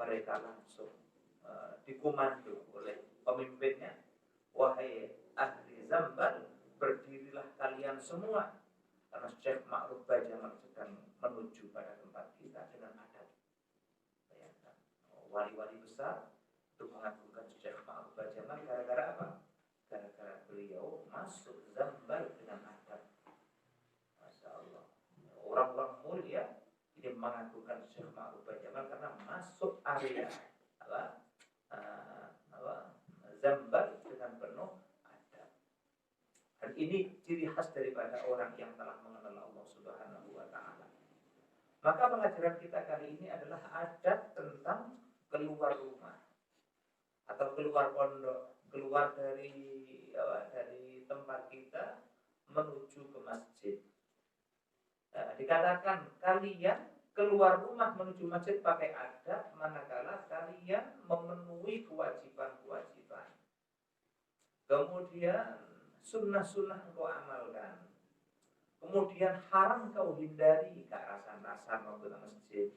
mereka langsung dikomando oleh pemimpinnya, wahai ahli Zambal, berdirilah kalian semua, karena Syekh Ma'ruf Bajamal sedang menuju pada tempat kita dengan adat. Bayangkan, wali-wali besar untuk mengagungkan Syekh Ma'ruf Bajamal gara-gara apa? Gara-gara beliau masuk Zambal dengan adat. Masya Allah, orang-orang mulia ini mengagungkan Syekh Ma'ruf Bajamal karena masuk area Zambal dengan penuh adab. Dan ini ciri khas daripada orang yang telah mengenal Allah Subhanahu wa Ta'ala. Maka pengajaran kita kali ini adalah adab tentang keluar rumah atau keluar pondok, keluar dari tempat kita menuju ke masjid. Dikatakan kalian keluar rumah menuju masjid pakai adab manakala kalian memenuhi kewajiban-kewajiban. Kemudian sunnah-sunnah engkau amalkan. Kemudian haram kau hindari kearasan-arasan waktu nang masjid.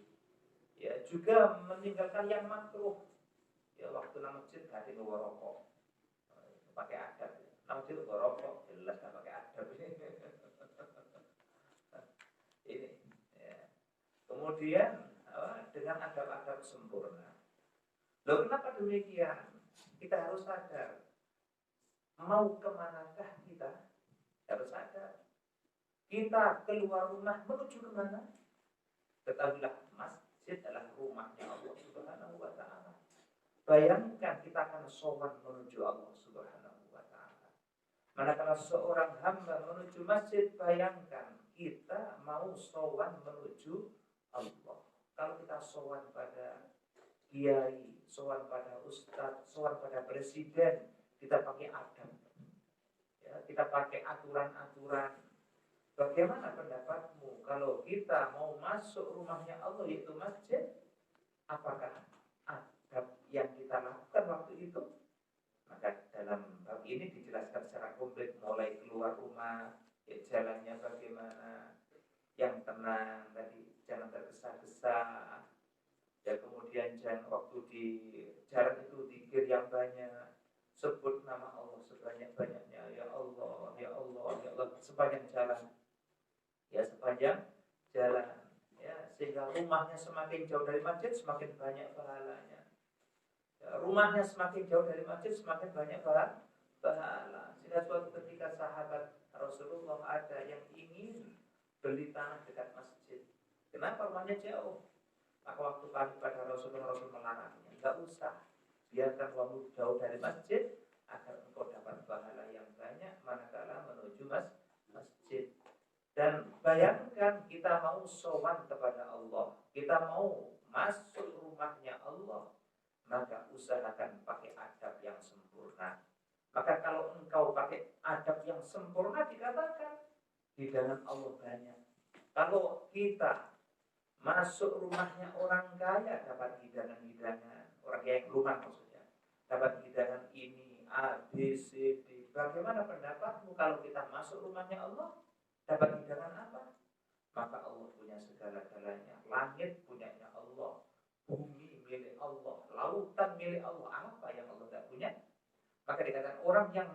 Ya, juga meninggalkan yang makruh. Ya, waktu nang masjid gak ada ngerokok. Pakai adab. Nang masjid ngerokok, jelas gak pakai adab. Ini ya. Kemudian dengan adab-adab sempurna. Loh, kenapa demikian? Kita harus sadar. Mau kemanakah kita? Harus sadar. Kita keluar rumah menuju kemana? Ketahuilah, masjid adalah rumahnya Allah Subhanahu wa Ta'ala. Bayangkan kita akan sowan menuju Allah Subhanahu wa Ta'ala. Manakala seorang hamba menuju masjid, bayangkan kita mau sowan menuju Allah. Kalau kita sowan pada kiai, sowan pada ustadz, sowan pada presiden, kita pakai adab, ya, kita pakai aturan-aturan. Bagaimana pendapatmu kalau kita mau masuk rumahnya Allah yaitu masjid? Apakah adab yang kita lakukan waktu itu? Maka dalam bab ini dijelaskan secara komplit, mulai keluar rumah, ya, jalannya bagaimana, yang tenang tadi, jangan tergesa-gesa. Ya, kemudian jangan waktu di jalan itu zikir yang banyak. Sebut nama Allah sebanyak-banyaknya. Ya Allah, ya Allah, ya Allah. Sepanjang jalan. Ya, sepanjang jalan. Ya, sehingga rumahnya semakin jauh dari masjid, semakin banyak pahalanya. Ya, rumahnya semakin jauh dari masjid, semakin banyak pahala. Sehingga suatu ketika sahabat Rasulullah ada yang ingin beli tanah dekat masjid. Kenapa rumahnya jauh? Maka waktu pagi pada Rasulullah, Rasul melarangnya. Enggak usah. Biarkan kamu jauh dari masjid agar engkau dapat pahala yang banyak manakala menuju masjid. Dan bayangkan kita mau sowan kepada Allah, kita mau masuk rumahnya Allah, maka usahakan pakai adab yang sempurna. Maka kalau engkau pakai adab yang sempurna, dikatakan hidangan Allah banyak. Kalau kita masuk rumahnya orang kaya, dapat hidangan-hidangan. Orang kaya yang rumah maksudnya, dapat hidangan ini, A, B, C, D. Bagaimana pendapatmu kalau kita masuk rumahnya Allah, dapat hidangan apa? Maka Allah punya segala-galanya. Langit punyanya Allah, bumi milik Allah, lautan milik Allah. Apa yang Allah tidak punya? Maka dikatakan orang yang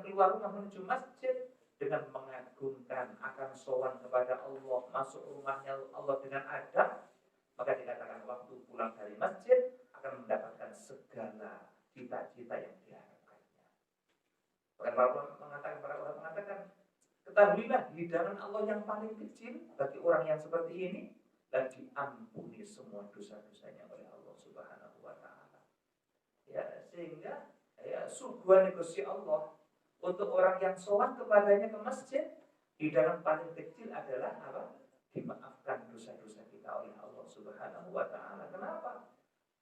keluar rumah menuju masjid dengan mengagungkan, akan sowan kepada Allah, masuk rumahnya Allah dengan adab, maka dikatakan waktu pulang dari masjid akan mendapatkan segala cita-cita yang diharapkannya. Para orang mengatakan, ketahuilah hidangan Allah yang paling kecil bagi orang yang seperti ini, dan diampuni semua dosa-dosanya oleh Allah Subhanahu wa Ta'ala. Ya, sehingga ya, suguhan Gusti Allah untuk orang yang sowan kepadanya ke masjid, hidangan paling kecil adalah apa? Dimaafkan dosa-dosa kita oleh Allah Subhanahu wa Ta'ala. Kenapa?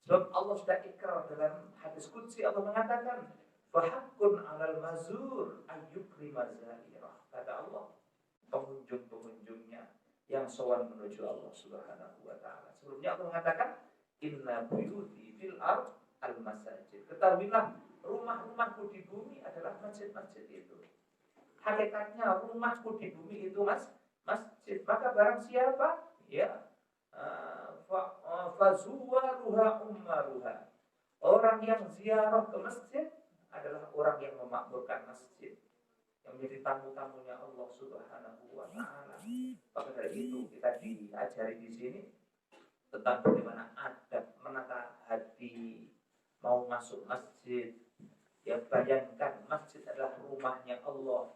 Sebab Allah sudah ikrar dalam hadis qudsi. Allah mengatakan, fahaqqun 'alal mazur ayyukrima zairah. Kata Allah, pengunjung-pengunjungnya yang sowan menuju Allah Subhanahu wa Ta'ala. Sebelumnya Allah mengatakan, inna buyuti fil ard al masajid. Ketahuilah, rumah-rumahku di bumi adalah masjid-masjid itu. Hakikatnya rumahku di bumi itu masjid. Maka barang siapa ya fazuwaruha yazurha ummaruha. Orang yang ziarah ke masjid adalah orang yang memakmurkan masjid, yang menjadi tamu-tamunya Allah Subhanahu wa taala. Maka dari itu kita diajari di sini tentang bagaimana adab menata hati mau masuk masjid. Ya, bayangkan masjid adalah rumahnya Allah.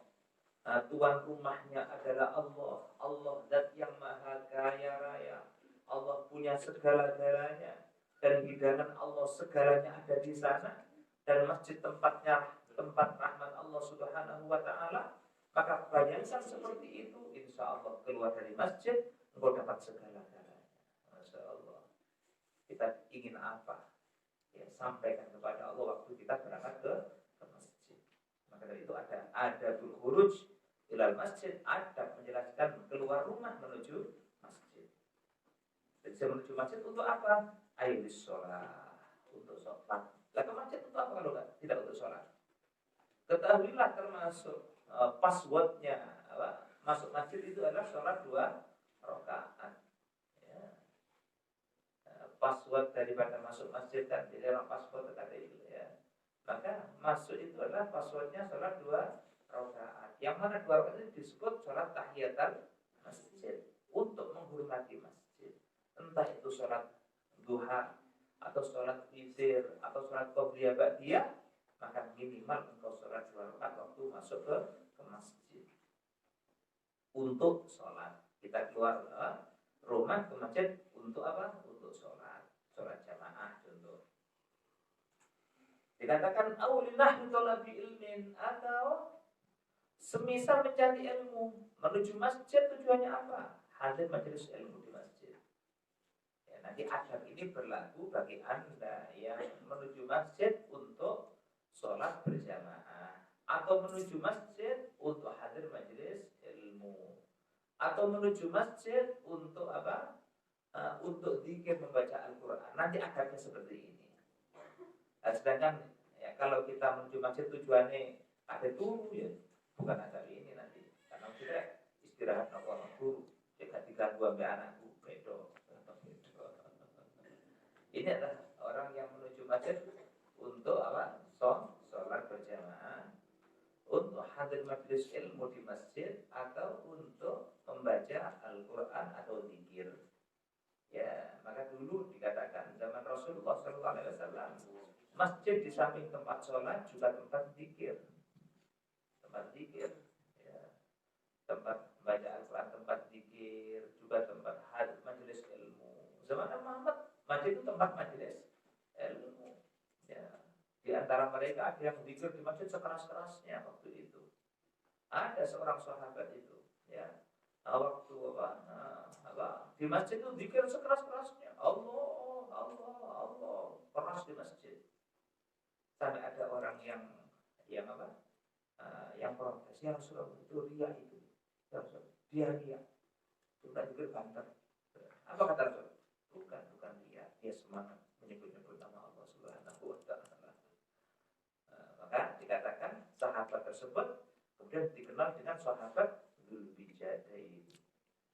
Tuan rumahnya adalah Allah. Allah zat yang maha kaya raya. Allah punya segala-galanya. Dan hidangan Allah segalanya ada di sana. Dan masjid tempatnya, tempat rahmat Allah Subhanahu wa ta'ala. Maka bayangkan seperti itu, insya Allah keluar dari masjid, engkau dapat segala-galanya. Masya Allah. Kita ingin apa? Ya, sampaikan kepada Allah waktu kita berangkat ke masjid. Maka dari itu ada khuruj ilal masjid, ada menjelaskan keluar rumah menuju masjid. Jadi menuju masjid untuk apa? Ailis sholat, untuk sholat. Lah ke masjid untuk apa kalau tidak untuk sholat? Ketahuilah termasuk passwordnya masuk masjid itu adalah sholat 2 rakaat. Password daripada masuk masjid kan di dalam password tadi ya. Maka masuk itu adalah passwordnya sholat 2 rakaat. Yang mana 2 rakaat itu disebut sholat tahiyatul masjid untuk menghormati masjid. Entah itu sholat duha atau sholat witir atau sholat qobliyah ba'diyah, maka minimal engkau sholat 2 rakaat waktu masuk ke masjid. Untuk sholat kita keluar rumah ke masjid untuk apa? Untuk sholat jamaah contoh. Dikatakan aulillah talabi ilmin, atau semisal mencari ilmu menuju masjid, tujuannya apa? Hadir majelis ilmu di masjid. Ya, nanti adab ini berlaku bagi Anda yang menuju masjid untuk sholat berjamaah, atau menuju masjid untuk hadir majelis ilmu, atau menuju masjid untuk apa? Untuk zikir membaca Al-Quran. Nanti adabnya seperti ini. Nah, sedangkan ya, kalau kita menuju masjid tujuannya ada turu ya, bukan adab ini nanti. Karena kita istirahat nopo guru, jangan diganggu sampai anakku, bedo. Ini adalah orang yang menuju masjid untuk apa? Sholat berjamaah, untuk hadir majelis ilmu di masjid, atau untuk membaca Al-Quran atau zikir. Ya, maka dulu dikatakan zaman Rasulullah SAW, masjid di samping tempat sholat juga tempat zikir, ya. Tempat baca Al-Quran, tempat zikir, juga tempat hadir majelis ilmu. Zaman Muhammad, masjid itu tempat majelis ilmu. Ya. Di antara mereka ada yang zikir di masjid sekeras-kerasnya waktu itu. Ada seorang sahabat itu, ya, waktu di masjid itu zikir sekeras-kerasnya, Allah, Allah, Allah, keras di masjid. Sampai ada orang yang protes, ya Rasulullah, itu ria itu, ya Rasulullah, dia ria, sudah zikir banter. Apa kata Rasul? Bukan ria, dia semangat menyebut-nyebut nama Allah Subhanahu wa ta'ala. Maka dikatakan sahabat tersebut kemudian dikenal dengan sahabat Dzulbijadain.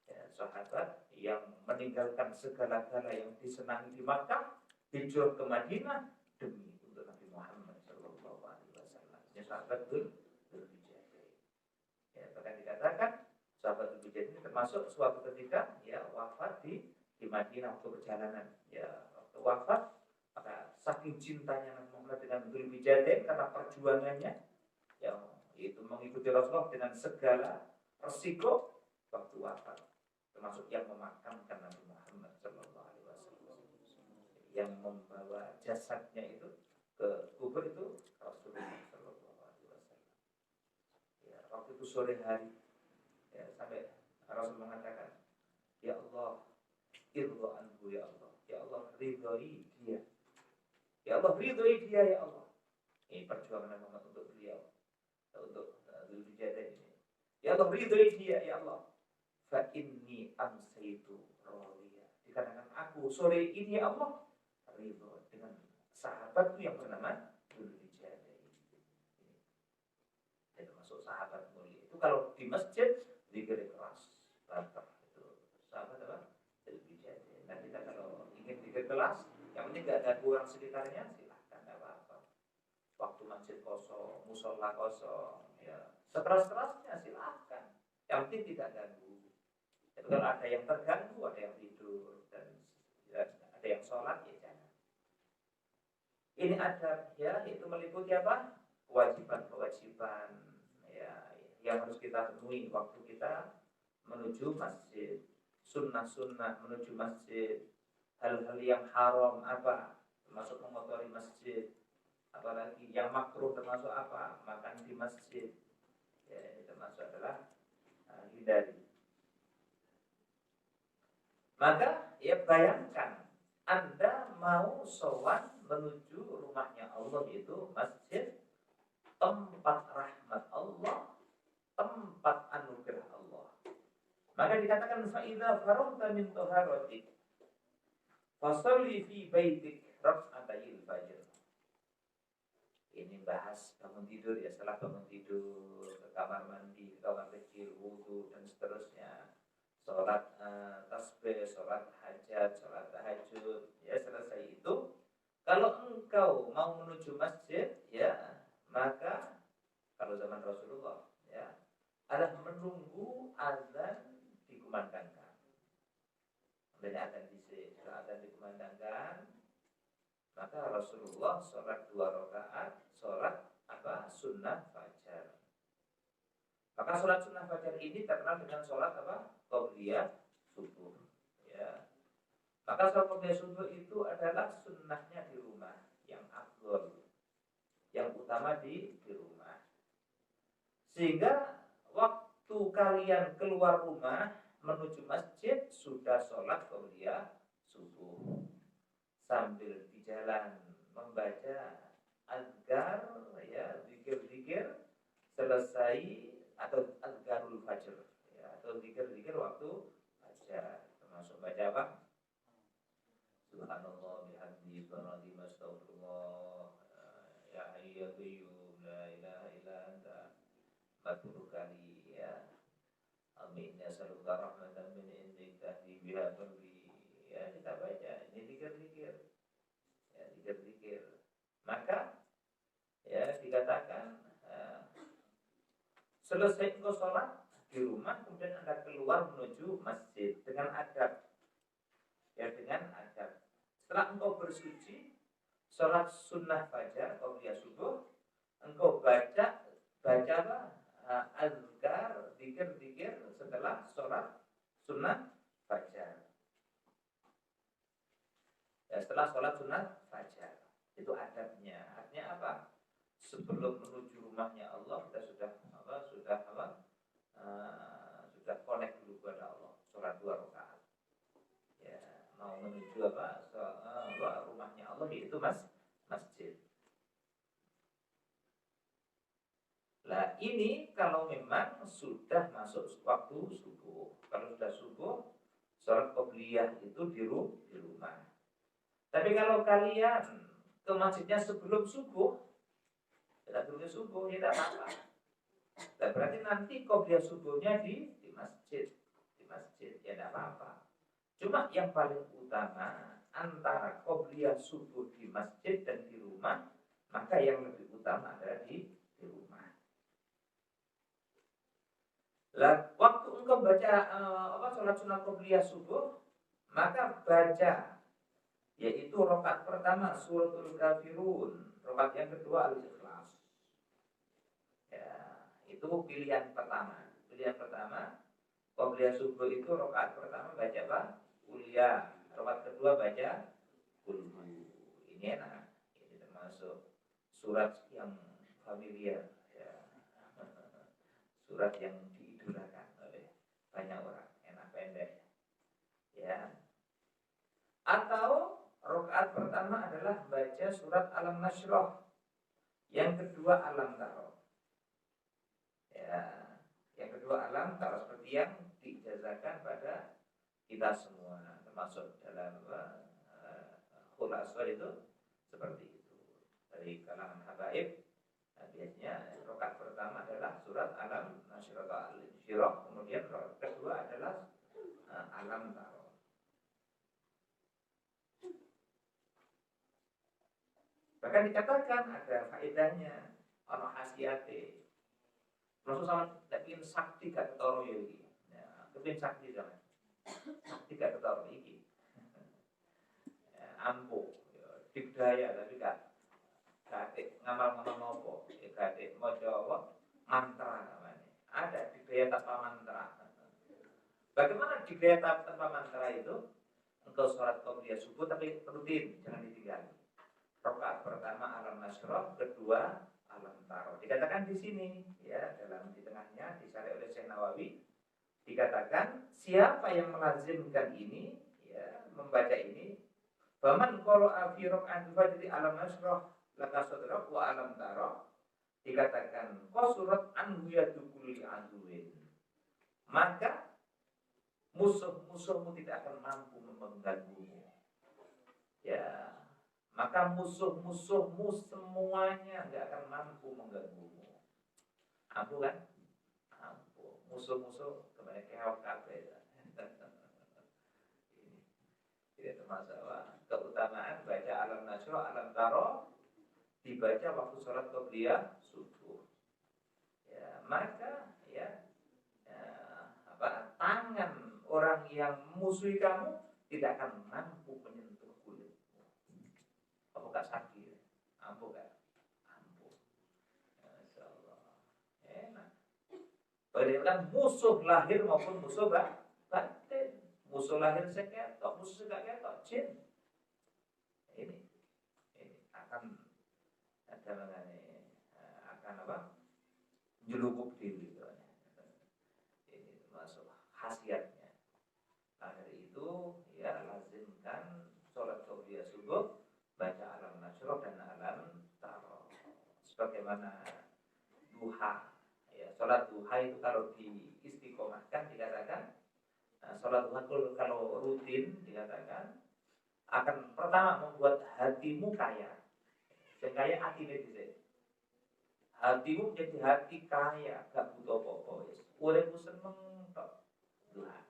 Ya, sahabat yang meninggalkan segala-gala yang disenangi di Makkah, hijrah ke Madinah demi untuk Nabi Muhammad sallallahu alaihi wasallam. Ya, sahabat Dzulbijadain. Ya, bahkan dikatakan sahabat Dzulbijadain ini termasuk suatu ketika ya wafat di Madinah waktu perjalanan. Ya, waktu wafat, maka saking cintanya Nabi Muhammad dengan Dzulbijadain karena perjuangannya yang yaitu mengikuti Rasulullah dengan segala resiko waktu wafat, termasuk yang memakamkan Nabi Muhammad sallallahu alaihi wasallam, yang membawa jasadnya itu ke kubur itu Rasulullah sallallahu alaihi wasallam. Ya, waktu itu sore hari, ya, sampai Rasul mengatakan, ya Allah, irdo anhu, ya Allah, ya Allah ridhoi dia, ya Allah ridhoi dia, ya Allah. Ini perjuangan Nabi Muhammad untuk beliau, untuk Dzulbijadain ini. Ya Allah ridhoi dia, ya Allah. Fa inni amsaitu radiya. Dikatakan aku sore ini ya Allah ridho dengan sahabatku yang bernama Dzulbijadain. Ini termasuk sahabat mulia. Itu kalau di masjid zikir keras, banter itu sahabat apa? Dzulbijadain. Dan kita kalau ingin zikir keras, yang penting nggak ada orang sekitarnya, silahkan, nggak apa-apa. Waktu masjid kosong, musola kosong, ya seteras-terasnya silahkan. Yang penting tidak ganggu. Tapi kalau ada yang terganggu, ada yang tidur dan ya, ada yang sholat, ya jangan. Ini adab ya, itu meliputi apa? Kewajiban-kewajiban ya yang harus kita penuhi waktu kita menuju masjid. Sunnah-sunnah menuju masjid, hal-hal yang haram apa, termasuk mengotori masjid, apalagi yang makruh termasuk apa, makan di masjid, ya ini termasuk adalah hindari. Maka ya bayangkan Anda mau sowan menuju rumahnya Allah, itu masjid, tempat rahmat Allah, tempat anugerah Allah. Maka dikatakan fa'idza faragta min taharatik fasholli fi baitik rak'atayil fajr. Ini bahas bangun tidur ya, setelah bangun tidur ke kamar mandi, ke kamar kecil, wudu dan seterusnya. Sholat tasbih, sholat hajat, sholat tahajud, ya selesai itu. Kalau engkau mau menuju masjid, ya maka kalau zaman Rasulullah, ya adalah menunggu azan dikumandangkan. Adanya azan dikumandangkan, maka Rasulullah sholat 2 rakaat, sholat apa? Sunnah fajar. Maka sholat sunnah fajar ini terkenal dengan sholat apa? Qabliyah subuh. Ya. Maka sholat qabliyah subuh itu adalah sunnahnya di rumah, yang afdol, yang utama di rumah. Sehingga waktu kalian keluar rumah menuju masjid sudah sholat qabliyah subuh, sambil di jalan membaca azkar, ya zikir-zikir selesai, atau azkarul fajr, ya, atau zikir-zikir waktu fajar, termasuk baca apa? Subhanallah bihamdi subhanallah astagfirullah ya hayyu ya qayyum la ilaha illa anta 40 kali, ya. Amin ya saluka rahmatan min indik tahdi biha qalbi, ya kita baca ini zikir-zikir, ya zikir-zikir. Maka ya dikatakan selesai engkau sholat di rumah, kemudian Anda keluar menuju masjid dengan adab, ya dengan adab. Setelah engkau bersuci, sholat sunnah fajar, qabliyah subuh, engkau baca azkar, zikir-zikir setelah sholat sunnah fajar. Ya, setelah sholat sunnah fajar, itu adabnya. Artinya apa? Sebelum menuju rumahnya Allah, kita sudah connect dulu kepada Allah, sholat 2 rakaat. Ya, mau menuju rumahnya Allah, yaitu masjid. Nah ini kalau memang sudah masuk waktu subuh. Kalau sudah subuh, sholat qabliyah itu di rumah. Tapi kalau kalian ke masjidnya sebelum subuh, tidak sebelum subuh, ya tidak apa-apa. Dan berarti nanti qabliyah subuhnya di masjid, ya tidak apa-apa. Cuma yang paling utama antara qabliyah subuh di masjid dan di rumah, maka yang lebih utama adalah di rumah. Lah, waktu engkau baca sholat sunnah qabliyah subuh, maka baca yaitu rakaat pertama suratul kafirun, rakaat yang kedua al-ikhlas. Ya, itu pilihan pertama. Pilihan pertama qabliyah subuh itu rakaat pertama baca apa? Kuliah. Rakaat kedua baca kulhu. Ini enak. Ini termasuk surat yang familiar, ya. Surat yang diidolakan oleh banyak orang, enak pendek, ya. Atau rakaat pertama adalah baca surat Alam Nashrah, yang kedua Alam Taro, ya. Yang kedua Alam Taro, seperti yang dijazakan pada kita semua, termasuk dalam Khulasul itu seperti itu dari kalangan habaib. Nah, biasanya rakaat pertama adalah surat Alam Nashrah, kemudian rakaat kedua adalah Alam Taro. Bahkan dikatakan ada faedahnya, ono khasiate. Rasul sama tidak ingin sakti gak ketoro ya ini. Ya, kepingin sakti jangan. Sakti gak ketoro ini. Ya, ampuh, ya, digdaya tapi gak ngamal-ngamal nopo, ya gak mojo apa? Mantra namanya. Ada digdaya tanpa mantra. Bagaimana digdaya tanpa mantra itu? Engkau sholat qobliyah subuh tapi rutin, jangan ditinggal. Rakaat pertama alam nasroh, kedua alam taro. Dikatakan di sini, ya dalam di tengahnya disari oleh Syekh Nawawi, dikatakan siapa yang melazimkan ini, ya membaca ini, baman qara'a fi raka'atil fajri alam nasroh laka sadrak wa alam taro, dikatakan qasurat anhu yadukuli aduin. Maka musuh-musuhmu tidak akan mampu mengganggumu. Ya, maka musuh-musuhmu semuanya nggak akan mampu mengganggumu. Ampuh kan? Ampuh. Musuh-musuh kebanyakan keok kabeh. Ini termasuk keutamaan baca alam nasro, alam taro dibaca waktu sholat qobliyah subuh. Ya, maka ya, tangan orang yang musuhi kamu tidak akan mampu menyentuh kulitmu. Apa gak sakit? Ampuh gak? Ampuh. Insyaallah. Enak. Padahal musuh lahir maupun musuh batin. Musuh lahir seketok, musuh seketok jin. Ini akan ada mengenai akan apa? Jelukup diri. Ini termasuk khasiatnya. Nah, dari itu ya lazimkan sholat qobliyah subuh baca alam nasroh dan alam taro. Sebagaimana duha, ya sholat duha itu kalau diistiqomahkan dikatakan sholat duha kalau rutin dikatakan akan pertama membuat hatimu kaya. Kaya hati ini hatimu menjadi hati kaya, gak butuh apa-apa. Uripmu seneng tok duha.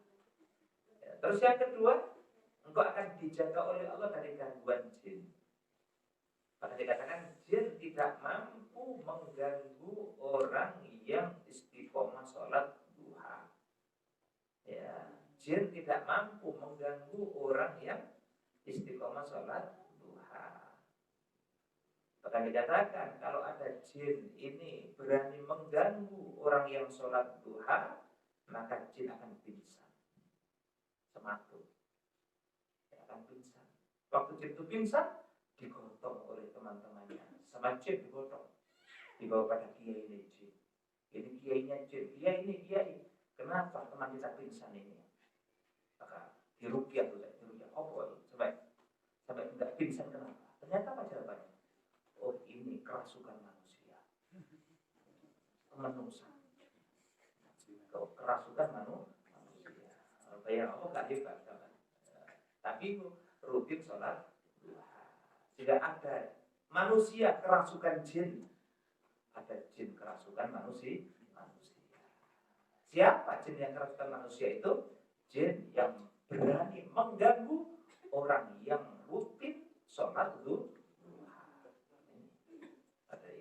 Ya, terus yang kedua, engkau akan dijaga oleh Allah dari gangguan jin. Maka dikatakan jin tidak mampu mengganggu orang yang istiqomah sholat duha. Ya, jin tidak mampu mengganggu orang yang istiqomah sholat duha. Bahkan dikatakan kalau ada jin ini berani mengganggu orang yang sholat duha, maka jin akan pingsan. Sematu. Ya, akan pingsan. Waktu jin itu pingsan, digotong oleh teman-temannya. Sama jin digotong. Dibawa pada kiai ini jin. Ini kiainya jin. Kiai. Kenapa teman kita pingsan ini? Maka diruqyah tuh. Oh, sampai tidak pingsan kenapa? Ternyata apa jawabannya? Oh, ini kerasukan manusia. Manusia. Kerasukan manusia. Bayang Allah gak hebat kan? Tapi rutin sholat duha. Jika ada manusia kerasukan jin, ada jin kerasukan manusia. Siapa jin yang kerasukan manusia itu? Jin yang berani mengganggu orang yang rutin sholat duha.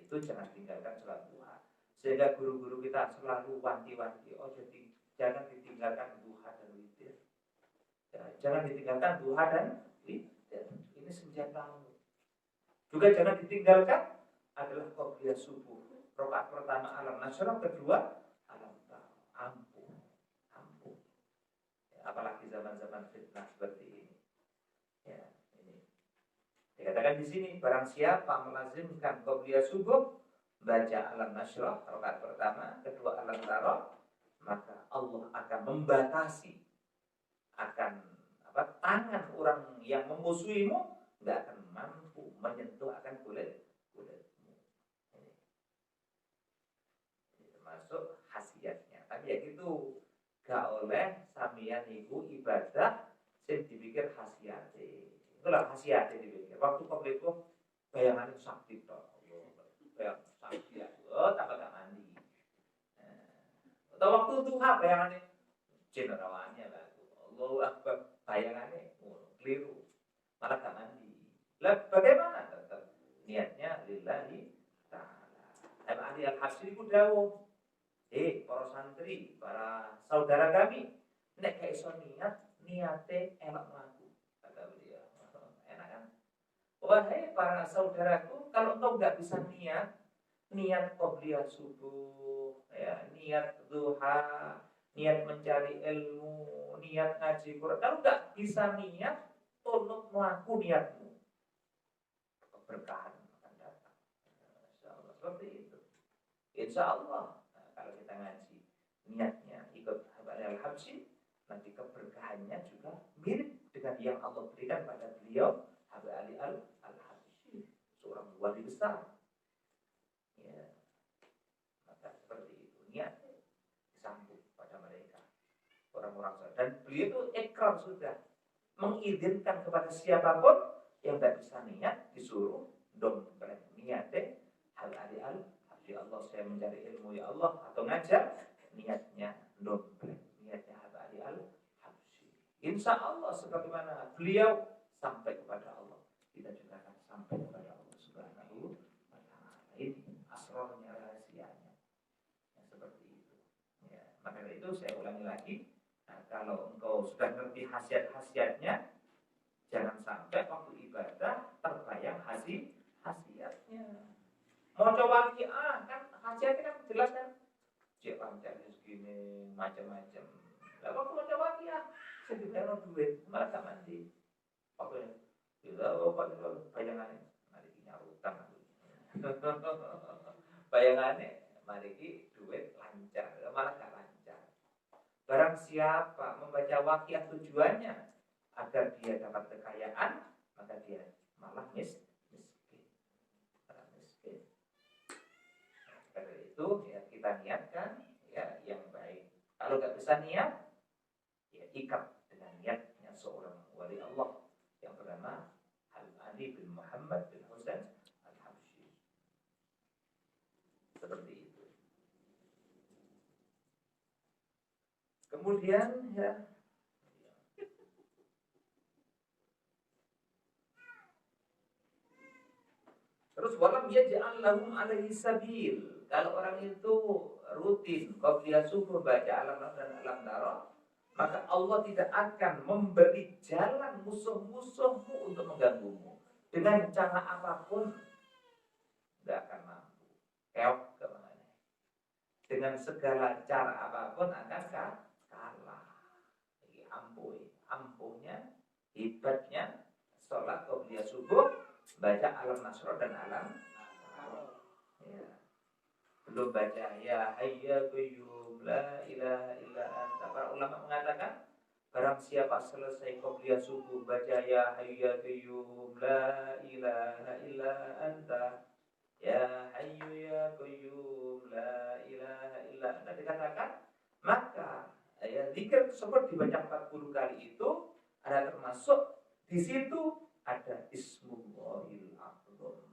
Itu jangan tinggalkan sholat duha. Sehingga guru-guru kita selalu wanti-wanti, jadi jangan ditinggalkan duha dan witir. Ya, jangan ditinggalkan duha dan witir. Ini senjatamu. Juga jangan ditinggalkan adalah qobliyah subuh. Rakaat pertama alam nasroh, kedua alam taro. Ampuh. Ya, apalagi zaman-zaman fitnah seperti ini. Ya, ini. Dikatakan di sini barang siapa melazimkan qobliyah subuh, baca alam nasroh rakaat pertama, kedua alam taro, maka Allah akan membatasi tangan orang yang memusuhimu nggak akan mampu menyentuh akan kulitmu. Ini termasuk khasiatnya. Tapi ya gitu, gak oleh samian ibu ibadah sing dipikir khasiate. Itulah khasiate dipikir. Waktu publiku bayangan sakti toh. Bayang sakti ya. Tambah gak mandi. Atau waktu duha bayangannya jenerawannya lah. Allahu Akbar bayangannya keliru. Malah gak mandi. Lah bagaimana tetap niat dawuh, para santri, para saudara kami, nek gak iso niate elok mlaku. Kata beliau. Enak kan? Wahai para saudaraku, kalau engkau nggak bisa niat qobliyah subuh, ya, niat duha, niat mencari ilmu, niat ngaji Quran, kalau nggak bisa niat, tolong melaku niatmu. Keberkahan akan datang. Insya Allah seperti itu. Insya Allah, nah, kalau kita ngaji, niatnya ikut Habib al-Habsyi, nanti keberkahannya juga mirip dengan yang Allah berikan pada beliau, Habib Ali al-Habsyi, seorang wali besar. Ya, maka seperti itu niat disambut pada mereka orang-orang soleh. Dan beliau itu ikrar sudah mengizinkan kepada siapapun yang tidak bisa niat disuruh dompleng niatnya Habib Ali al-Habsyi, Allah saya mencari ilmu ya Allah, atau ngajar, niatnya dompleng niatnya Habib Ali al-Habsyi. Insya Allah sebagaimana beliau sampai kepada Allah, kita juga akan sampai kepada Allah Subhanahu wa ta'ala. Ini asrornya, rahasianya, yang seperti itu. Ya, maka itu saya ulangi lagi. Nah, kalau engkau sudah ngerti khasiat-khasiatnya, jangan sampai waktu ibadah terbayang khasiatnya. Mau coba kan khasiatnya kan jelas kan, cek lancarnya segini macam-macam. Lah waktu mau coba sedikit duit malah gak mandi. Waktu kita bayangannya mari nyarutan. Bayangannya mari duit lancar, malah gak lancar. Barang siapa membaca waqiah tujuannya agar dia dapat kekayaan, maka dia malah miskin. Karena itu ya kita niatkan ya yang baik. Kalau nggak bisa niat, ya ikat dengan niatnya seorang wali Allah yang bernama Ali bin Muhammad bin Husain al-Habsyi. Seperti itu. Kemudian ya, terus walam yaj'al lahum alaihi sabil. Kalau orang itu rutin qobliyah subuh baca alam dan alam darah, maka Allah tidak akan memberi jalan musuh-musuhmu untuk mengganggumu. Dengan cara apapun tidak akan mampu. Keok kemana? Dengan segala cara apapun akan kalah. Jadi ampuhnya, hebatnya sholat qobliyah subuh, baca alam nasr dan alam. Ya. Belum baca ya hayya qayyum la ilaha illa anta. Para ulama mengatakan barang siapa selesai qobliyah subuh baca ya hayya qayyum la ilaha illa anta, ya hayyu ya qayyum la ilaha illa anta, dikatakan maka ya zikir tersebut dibaca 40 kali itu ada termasuk di situ ada Ismullahil A'zam,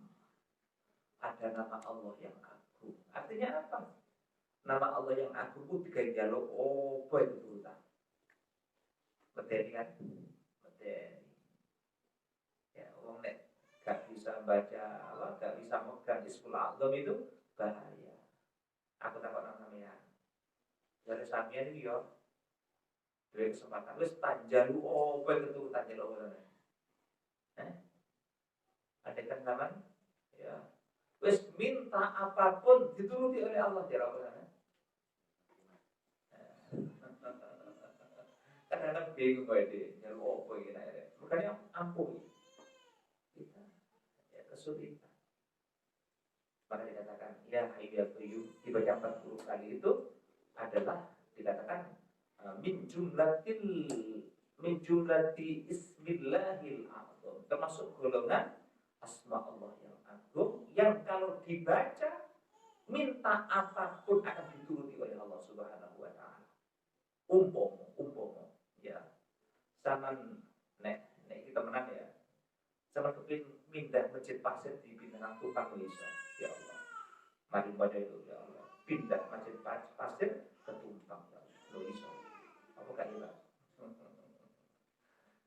ada nama Allah yang agung. Artinya apa? Nama Allah yang agung itu digawe jaluk apa itu tulisan. Medeni kan? Medeni. Ya, wong nek gak bisa baca gak bisa megang Ismul A'zam itu bahaya. Aku takut nang sampeyan. Dari sampeyan iki yo duwe kesempatan wis tanjalu apa itu tulisan jaluk apa. Ada kan zaman ya wis minta apapun dituruti oleh Allah ya Rabbana. Kadang-kadang bingung kok ini nyalu apa gitu ya. Makanya ampun kita ya kesulitan. Maka dikatakan ya hayyu ya qayyum dibaca 40 kali itu adalah dikatakan min jumlati ismillahil a'zam, termasuk golongan asma Allah yang agung yang kalau dibaca minta apapun akan dituruti oleh Allah Subhanahu wa taala. Umpomo ya. Saman nek kita menang ya. Sama kepin pindah masjid pasir di pindah tukang Malaysia. Ya Allah. Mari baca itu ya Allah. Pindah masjid pasir ke Tumpang ya Allah. Malaysia. Apakah hilang?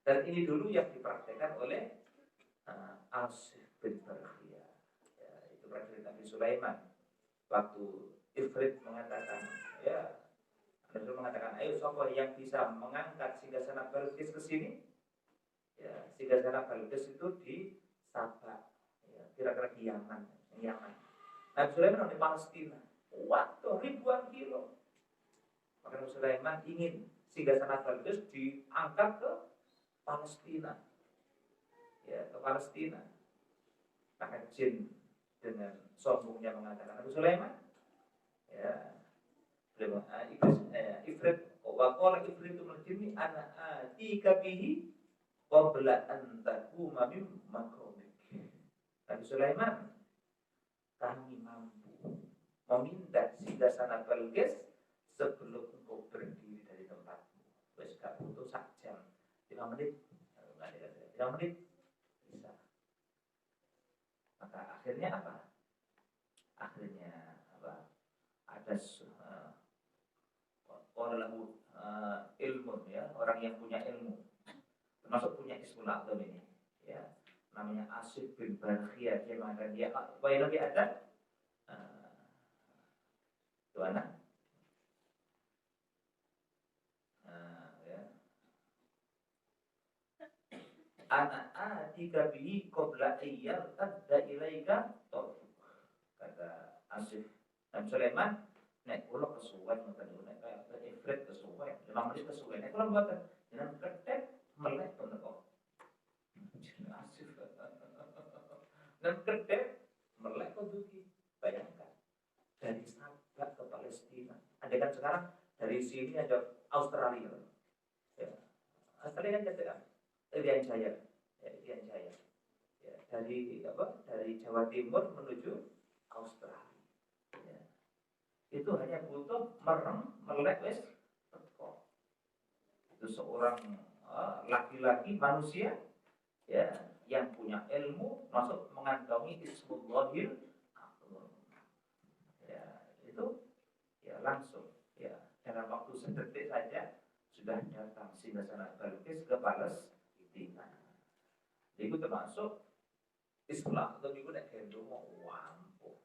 Dan ini dulu yang dipraktekkan oleh Asif bin Barkhiyah, ya, itu prajurit Nabi Sulaiman waktu Ifrit mengatakan, ya, Rasul mengatakan, ayo siapa yang bisa mengangkat singgasana Balqis ke sini? Ya, singgasana Balqis itu di Sabah, ya, kira-kira di Yaman, Yaman. Nabi Sulaiman di Palestina, waktu ribuan kilo. Maka Nabi Sulaiman ingin singgasana Balqis diangkat ke Palestina, ya, ke Palestina. Maka jin dengan sombongnya mengatakan, Nabi Sulaiman, ya, Ifrit waqala ifritu min jinni ana atika bihi qabla an taquma min maqamik. Nabi Sulaiman, kami mampu meminta singgasana Balqis sebelum engkau berdiri dari tempatmu. Wes gak butuh sak jam, 5 menit, 5 menit bisa. Maka akhirnya apa? Akhirnya apa? Ada orang ilmu, ya, orang yang punya ilmu, termasuk punya Ismul A'zam ini, ya, namanya Asif bin Barkhiyah, dia mengatakan dia lagi ada mana? Ya. Ana atika bihi qabla ayyal tadda ilaika tawfiq. Kata Asif dan Sulaiman, nek kula kesuwen ngoten niku, nek kaya Ifrit kesuwen, 5 menit kesuwen, nek kula mboten jenengan ketek melek bener kok. Asif. Dan ketek melek kok dugi. Bayangkan dari Sabah ke Palestina. Andai kan sekarang dari sini ada Australia. Ya. Australia kan jatuh Irian Jaya. Ya, Irian Jaya. Ya, dari apa? Dari Jawa Timur menuju Australia. Ya. Itu hanya butuh merem, melek, wes teko. Itu seorang laki-laki manusia, ya, yang punya ilmu, masuk mengantongi Ismullahil A'zam. Ya, itu ya langsung, ya, dalam waktu sedetik saja sudah datang singgasana Balqis ke Palestina. Itu termasuk Islam atau itu nek gendong ampuh.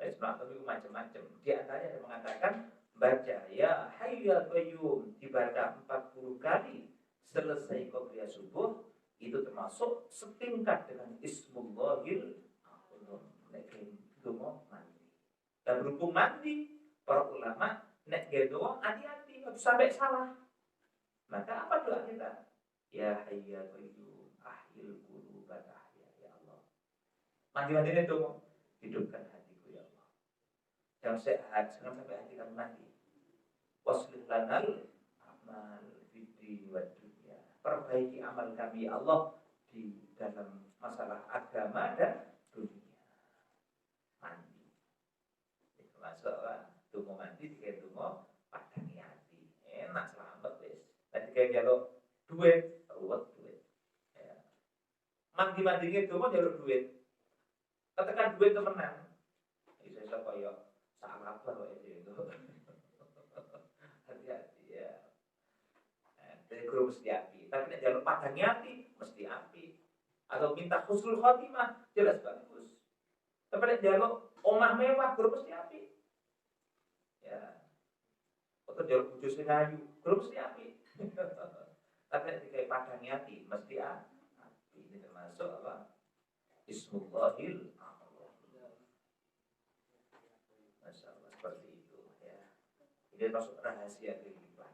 Islam itu macam-macam. Di antaranya ada mengatakan baca ya Hayyu ya Qayyum dibaca 40 kali selesai qobliyah subuh, itu termasuk setingkat dengan Ismullahil A'zam. Nek gendong mandi. Dan berhubung mandi, para ulama nek gendong hati-hati, harus sampai salah. Maka apa doa kita? Ya Hayyu ya Qayyum ahyil quluba ahya, ya Allah. Mandi-mandi itu hidupkan hatiku, ya Allah. Yang sehat, jangan sampai hati kamu mati. Waslih lanal amal fid wa dunya. Perbaiki amal kami, ya Allah, di dalam masalah agama dan dunia. Mandi. Itu masuk tunggu mandi, tiga tunggu padangi hati. Enak selamat wis. Nanti kayak jaluk duit, ruwet duit. Ya. Mandi-mandinya tunggu jaluk duit. Katakan duit temenan. Bisa kaya salah apa kok itu. Hati-hati ya. Dari guru mesti api. Tapi nek jalur padangi hati mesti api. Atau minta husnul khotimah jelas bagus. Tapi nek jalur omah mewah guru mesti api. Ya. Atau jalur bojo sing ayu guru mesti api. Tapi nek dikai padangi hati mesti api. Ini termasuk apa? Ismullahil seperti itu, ya. Ini masuk rahasia kehidupan.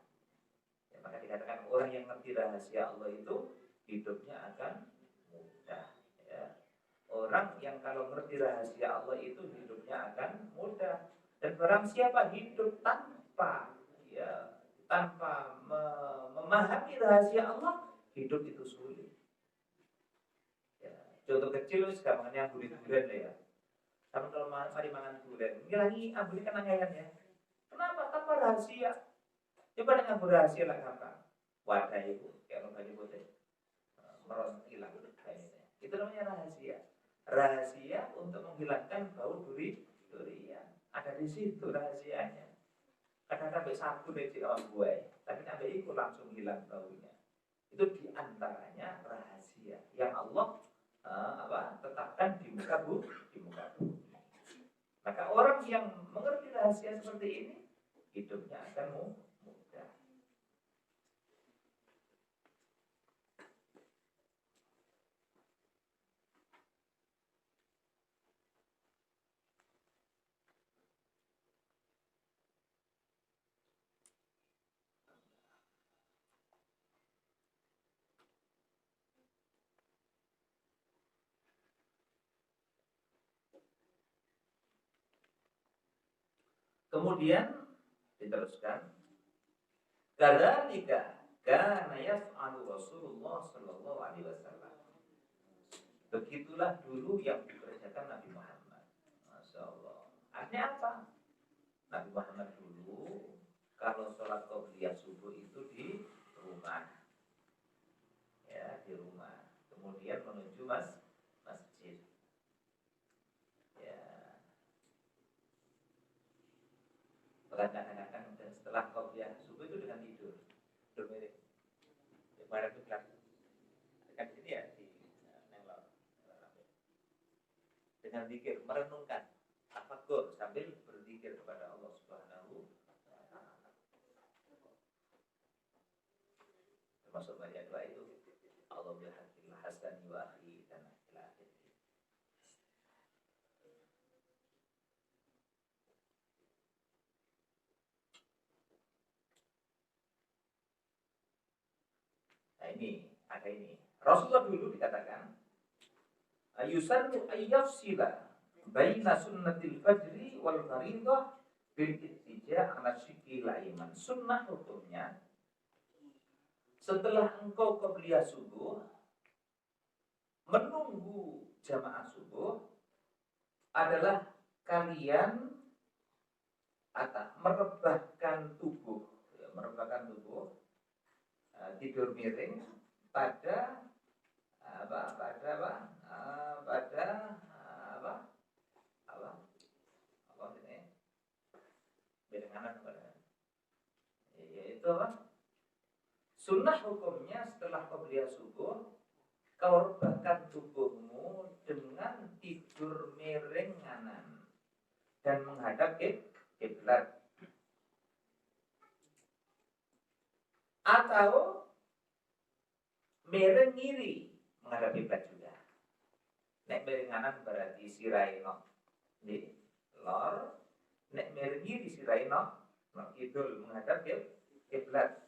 Ya, maka dikatakan orang yang ngerti rahasia Allah itu hidupnya akan mudah. Ya. Orang yang kalau ngerti rahasia Allah itu hidupnya akan mudah. Dan barang siapa hidup tanpa, ya, tanpa memahami rahasia Allah, hidup itu sulit. Ya. Contoh kecil sekarang yang bulit-bulit ya. Sama kalau mari mangan durian, ngilangi ambune kan anggayan ya. Kenapa? Tanpa rahasia. Coba dengan rahasia lah gampang. Wadah itu, kayak baju putih, meron hilang kayaknya. Itu namanya rahasia. Rahasia untuk menghilangkan bau durian. Ada di situ rahasianya. Kadang-kadang sampai sabun itu sama buai, tapi sampai itu langsung hilang baunya. Itu diantaranya rahasia yang Allah tetapkan di muka bumi. Maka orang yang mengerti rahasia seperti ini, hidupnya akan mudah. Kemudian diteruskan, kadzalika kana yaf'alu Rasulullah sallallahu alaihi wasallam. Begitulah dulu yang dikerjakan Nabi Muhammad. Masya Allah. Artinya apa? Nabi Muhammad dulu kalau sholat qobliyah subuh itu di rumah, ya di rumah. Kemudian menuju masjid. Ya. Kadang-kadang dan setelah qobliyah subuh itu dengan tidur mirip. Ibarat itu kan sini ya di Nenglor. Dengan zikir merenungkan tafakur sambil berzikir kepada Allah Subhanahu wa taala. Termasuk baca doa itu, Allah bihaqil hasan wa akhi dan ila akhir. Nah ini, ada ini. Rasulullah dulu dikatakan yusannu ayyafsila baina sunnatil fajri wal faridah bil ittija' ala syikil aiman. Sunnah hukumnya setelah engkau qobliyah subuh menunggu jamaah subuh adalah kalian atau merebahkan tubuh, ya, tidur miring pada ini berenganan yaitu apa? Sunnah hukumnya setelah qobliyah subuh kau rebahkan tubuhmu dengan tidur miring kanan dan menghadap kiblat, atau miring kiri menghadap kiblat juga. Nek miring kanan berarti sirai no di lor, nek miring kiri sirai no kidul menghadap kiblat.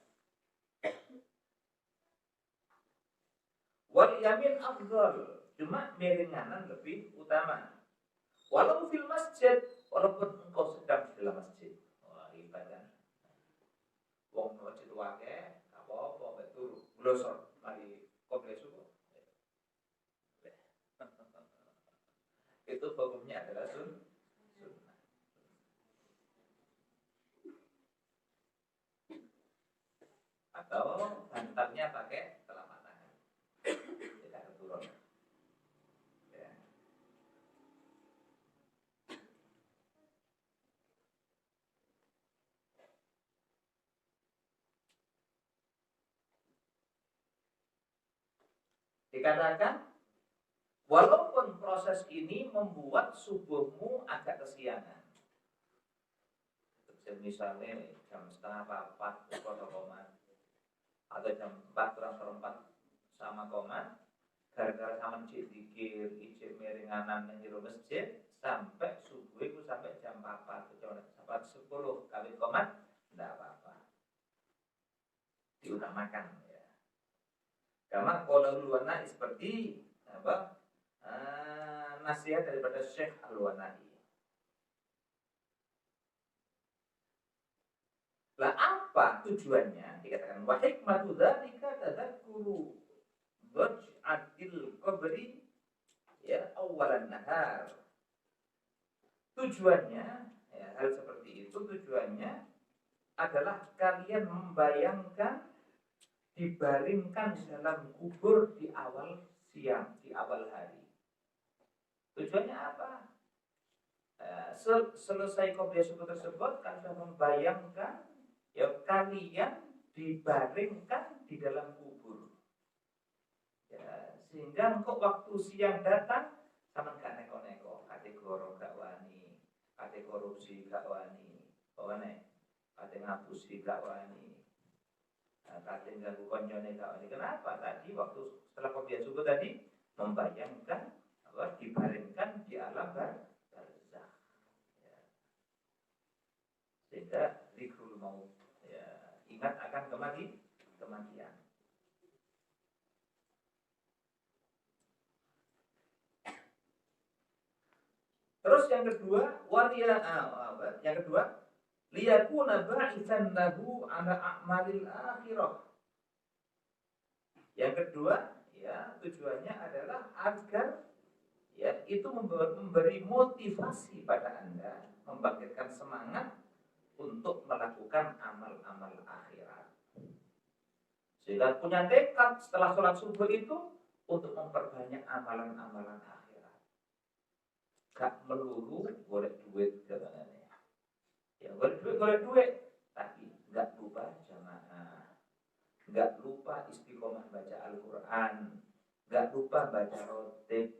Wal yamin afdal, cuma miring kanan lebih utama. Walau fil masjid, walaupun engkau sedang di dalam masjid. Wah, ibadah. Wong masjid wae, apa-apa betul. Glosor mari qobliyah subuh. Itu hukumnya adalah sunnah. Atau bantalnya pakai telapak tangan. Tidak turun. Ya. Dikatakan walaupun proses ini membuat subuhmu agak kesiangan. Misalnya jam setengah 4 atau jam 4 kurang 4 sama koma, gara-gara sama cik dikir, ijik miringanan yang di masjid sampai subuh itu sampai jam 4 sampai 10 kali koma, tidak apa-apa, diutamakan ya. Karena kalau luwana seperti apa nasihat daripada Syekh Al-Wana'i. Lah apa tujuannya? Dikatakan wa hikmatu dzalika tadzakkuru dhaj'atil qabri ya awalan nahar. Tujuannya ya, hal seperti itu tujuannya adalah kalian membayangkan dibaringkan dalam kubur di awal siang, di awal hari. Tujuannya apa? Selesai qobliyah subuh tersebut, kalian membayangkan ya kalian dibaringkan di dalam kubur. Ya, sehingga kok waktu siang datang sama gak neko-neko, hati goro gak wani. kate korupsi gak wani, kate ngapusi gak wani, kate ganggu koncone gak wani. Kenapa? Tadi waktu setelah kopiah subuh tadi membayangkan dibaringkan di alam barzakh. Ya. Sehingga zikrul maut, ya, ingat akan kematian. Terus yang kedua, liyakuna ba'itsan lahu ala a'malil akhirah. Yang kedua, ya, tujuannya adalah agar ya itu memberi motivasi pada Anda, membangkitkan semangat untuk melakukan amal-amal akhirat. Sehingga punya tekad setelah sholat subuh itu untuk memperbanyak amalan-amalan akhirat. Gak melulu golek duit katanya. Ya golek duit, tapi gak lupa jamaah, gak lupa istiqomah baca Al-Quran, gak lupa baca rotib,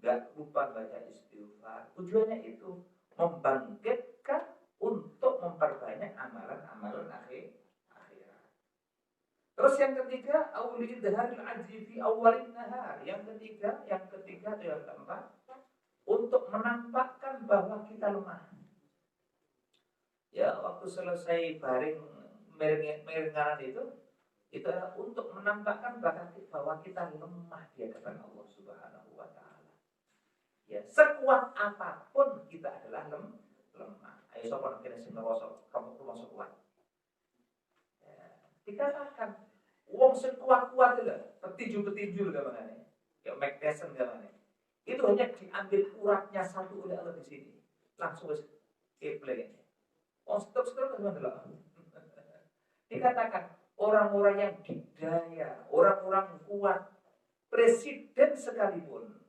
gak lupa baca istighfar. Tujuannya itu membangkitkan untuk memperbanyak amalan-amalan akhirat. Terus yang ketiga, auli idharil ajzi fi awalin nahar. Yang ketiga atau yang keempat, untuk menampakkan bahwa kita lemah. Ya, waktu selesai baring miringan itu adalah untuk menampakkan bahwa kita lemah di hadapan Allah Subhanahu wa taala. Ya, sekuat apapun kita adalah lemah. Ayo sapa nek sing ngerasa kamu kuat. Ya, dikatakan wong sing kuat-kuat lho, petinju gamane. Ya Mike Tyson gamane. Itu hanya diambil uratnya satu oleh Allah di sini. Langsung wis keplek. Stroke teman-teman. Dikatakan orang-orang yang didaya, orang-orang kuat, presiden sekalipun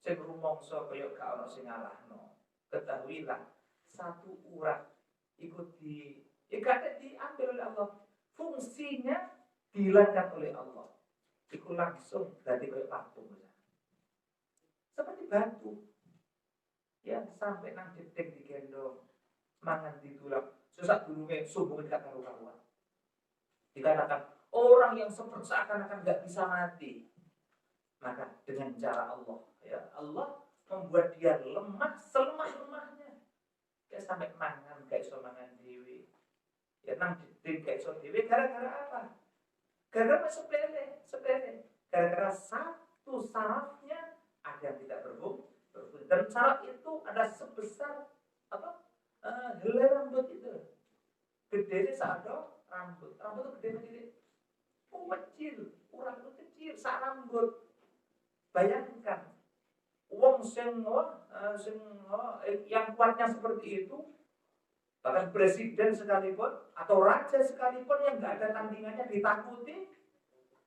sing rumangsa kaya gak ono sing ngalahno. Ketahuilah satu urat ikut diambil oleh Allah. Fungsinya dihilangkan oleh Allah. Itu langsung dari kaya patung. Seperti batu. Ya, sampai nang detik digendong, mangan ditulak, susah dulunya subuh tidak karu-karuan. Dikatakan orang yang seperti seakan-akan gak bisa mati, maka dengan cara Allah, ya Allah membuat dia lemah selemah-lemahnya. Kayak sampai mangan gak iso mangan dewi. Ya nang detik gak iso dewi gara-gara apa? Gara-gara sepele. Gara-gara satu sarafnya ada yang tidak berfungsi. Dan saraf itu ada sebesar helai rambut itu. Gede seado rambut itu gede. Kecil, urat itu kecil, sak rambut. Bayangkan, wong yang kuatnya seperti itu, bahkan presiden sekalipun atau raja sekalipun yang nggak ada tandingannya ditakuti,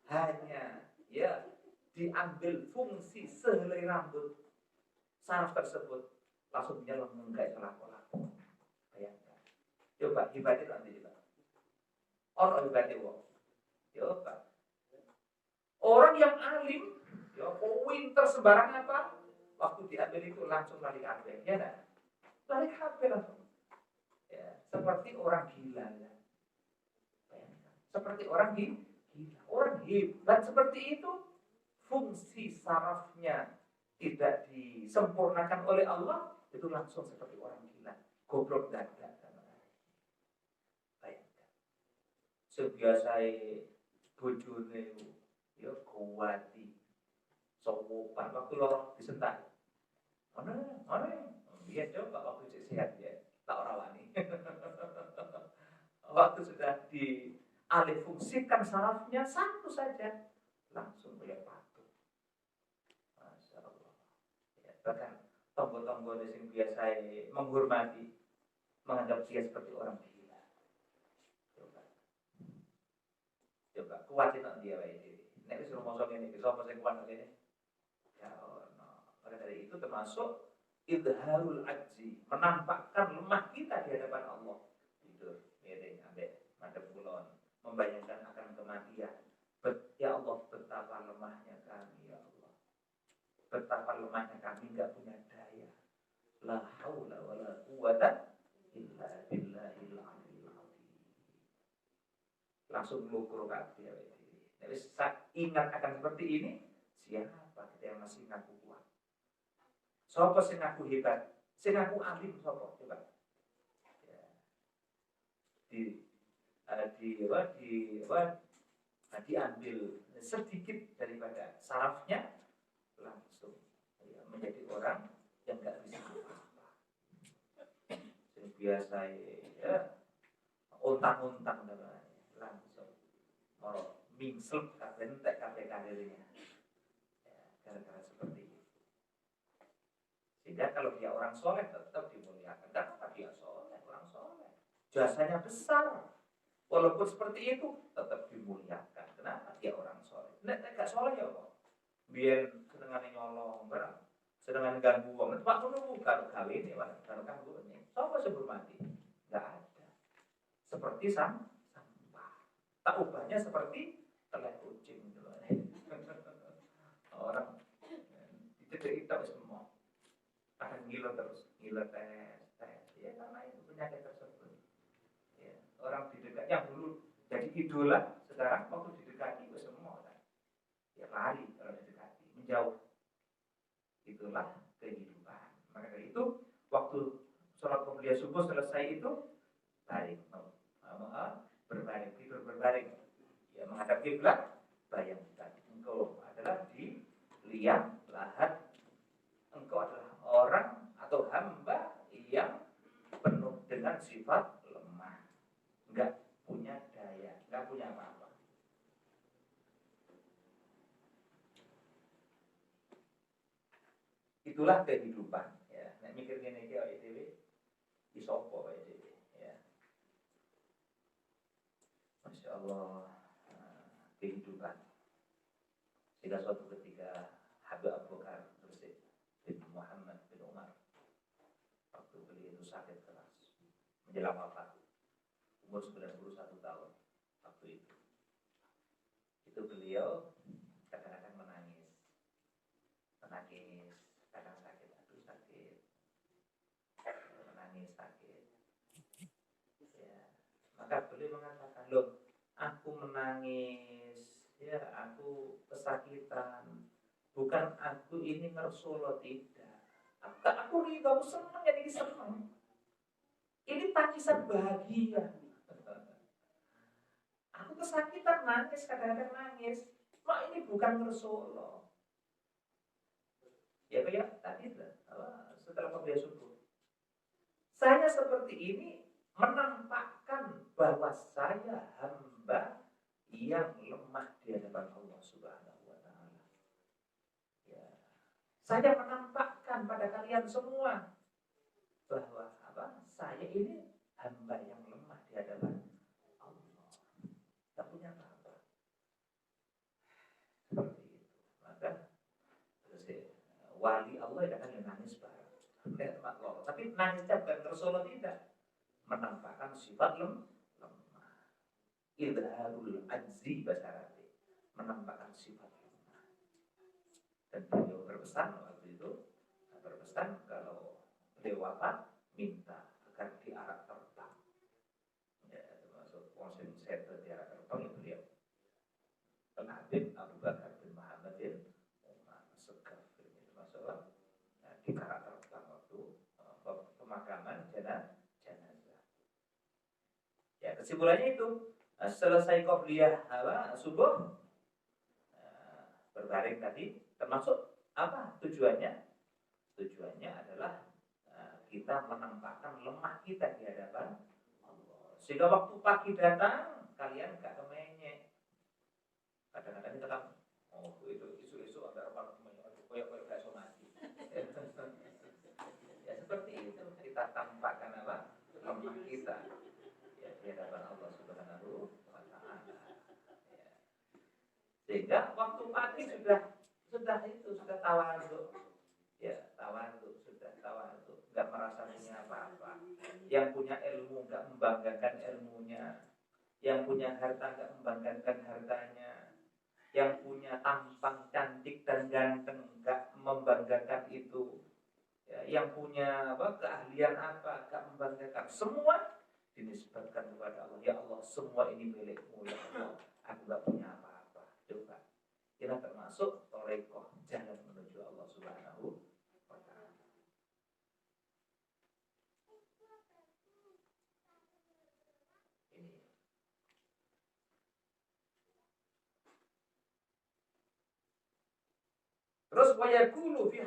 hanya ya diambil fungsi sehelai rambut saraf tersebut langsung dia menggait laku-laku. Bayangkan. Coba hebatnya nanti coba. Orang hebatnya wong. Coba. Orang yang alim, ya pinter sembarang apa? Waktu diambil itu langsung lari kabeh, ya kan? Lari kabeh langsung. Ya, seperti orang gila ya. Bayangkan. Seperti orang gila. Orang hebat seperti itu, fungsi sarafnya tidak disempurnakan oleh Allah, itu langsung seperti orang gila, goblok dadak. Bayangkan. Sebiasai bojone ya kuwati sopan waktu lorong disentak. Mana? Biar coba waktu sehat ya, tak ora wani. Waktu sudah dialih fungsikan sarafnya satu saja, langsung kayak patung. Masya Allah. Ya, bahkan tombol-tombol yang biasa menghormati, menganggap dia seperti orang gila. Coba kuatin dia ini. Nek wis rumangsa ngene iki sapa sing kuat ngene? Ya Allah. Maka dari itu termasuk idharul ajzi, menampakkan lemah kita di hadapan Allah. Tidur, miring, ambek madhep kulon, membayangkan akan kematian. Ya Allah, betapa lemahnya kami, ya Allah. Betapa lemahnya kami enggak punya daya. La haula wala quwata illa billahil aliyil azim. Langsung ngukur kabeh. Jadi saat ingat akan seperti ini, siapa kita yang masih ngaku kuat? Sopo sing ngaku hebat? Sing ngaku alim sopo? Coba. Ya. Diambil sedikit daripada sarafnya, langsung ya, menjadi orang yang nggak bisa apa-apa. Yang biasa ya untang-untang langsung mau mingsel entek karirnya ya, gara-gara seperti itu. Sehingga kalau dia orang soleh tetap dimuliakan. Kenapa dia soleh, orang soleh, jasanya besar. Walaupun seperti itu tetap dimuliakan. Kenapa dia orang soleh? Nggak soleh ya kok. Biar senengan nyolong barang, senengan ganggu wong. Pak menunggu kalau kawin ya, kalau ganggu ini. Siapa sebelum mati? Nggak ada. Seperti sampah. Tak ubahnya seperti telai kucing. Orang dicedek itu semua akan ngiler terus, ngiler tes. Ya karena itu penyakit tersebut. Ya, orang didekat yang dulu jadi idola, sekarang waktu didekati itu semua kan. Ya lari kalau didekati, menjauh. Itulah kehidupan. Maka dari itu waktu sholat qobliyah subuh selesai itu tarik berbaring, tidur berbaring. Ya menghadap kiblat, bayangkan engkau adalah di liang lahat. Engkau adalah orang atau hamba yang penuh dengan sifat lemah, enggak punya daya, enggak punya apa-apa. Itulah kehidupan. Ya, nek mikir ngene iki awake dhewe iso apa wae dhewe. Ya. Masya Allah, kehidupan. Sehingga suatu ketika Habib Abu Bakar Siddiq bin Muhammad bin Umar, waktu beliau itu sakit keras menjelang wafat, umur 91 tahun waktu itu beliau kadang-kadang menangis, kadang sakit, menangis sakit. Ya, maka beliau mengatakan, loh, aku menangis, ya, aku kesakitan, bukan aku ini ngersolo, tidak. Aku ridho, aku senang, jadi senang. Ini tangisan bahagia. Aku kesakitan, nangis, kadang-kadang nangis. Mak ini bukan ngersolo. Ya kayak tadi setelah qobliyah subuh. Saya seperti ini menampakkan bahwa saya hamba yang lemah di hadapan Allah Subhanahu wa taala. Ya. Saya menampakkan pada kalian semua bahwa saya ini hamba yang lemah di hadapan Allah. Tak punya apa-apa. Seperti itu. Maka wali Allah akan nangis bareng. Tapi nangisnya bukan tersono, tidak. Menampakkan sifat lemah. Idharul ajzi bahasa Arab, menampakkan sifat lemah. Dan beliau berpesan waktu itu, kalau beliau wafat minta agar diarak terbang. Ya, termasuk konsen seter diarak terbang itu beliau. Habib Abu Bakar bin Muhammad bin Umar Segaf itu termasuk diarak terbang waktu pemakaman jenazah. Ya, kesimpulannya itu. Selesai qobliyah subuh, berbaring tadi, termasuk apa tujuannya? Tujuannya adalah kita menampakkan lemah kita di hadapan Allah. Sehingga waktu pagi datang, kalian gak kemenyek. Kadang-kadang kita kan, itu isu-isu ada orang koyok-koyok gak mati. Ya seperti itu, kita tampakkan lemah kita ya di hadapan Allah Subhanahu wa taala. Ya. Sehingga waktu pagi sudah tawadhu. Ya, sudah tawadhu, enggak merasa punya apa-apa. Yang punya ilmu enggak membanggakan ilmunya. Yang punya harta enggak membanggakan hartanya. Yang punya tampang cantik dan ganteng enggak membanggakan itu. Ya, ya, yang punya apa, keahlian apa, gak membanggakan, semua dinisbatkan kepada Allah. Ya Allah, semua ini milikmu ya Allah, aku gak punya apa-apa. Coba kita termasuk torekoh jalan menuju Allah Subhanahu wa Ta'ala. Ini. Terus wayakulu fi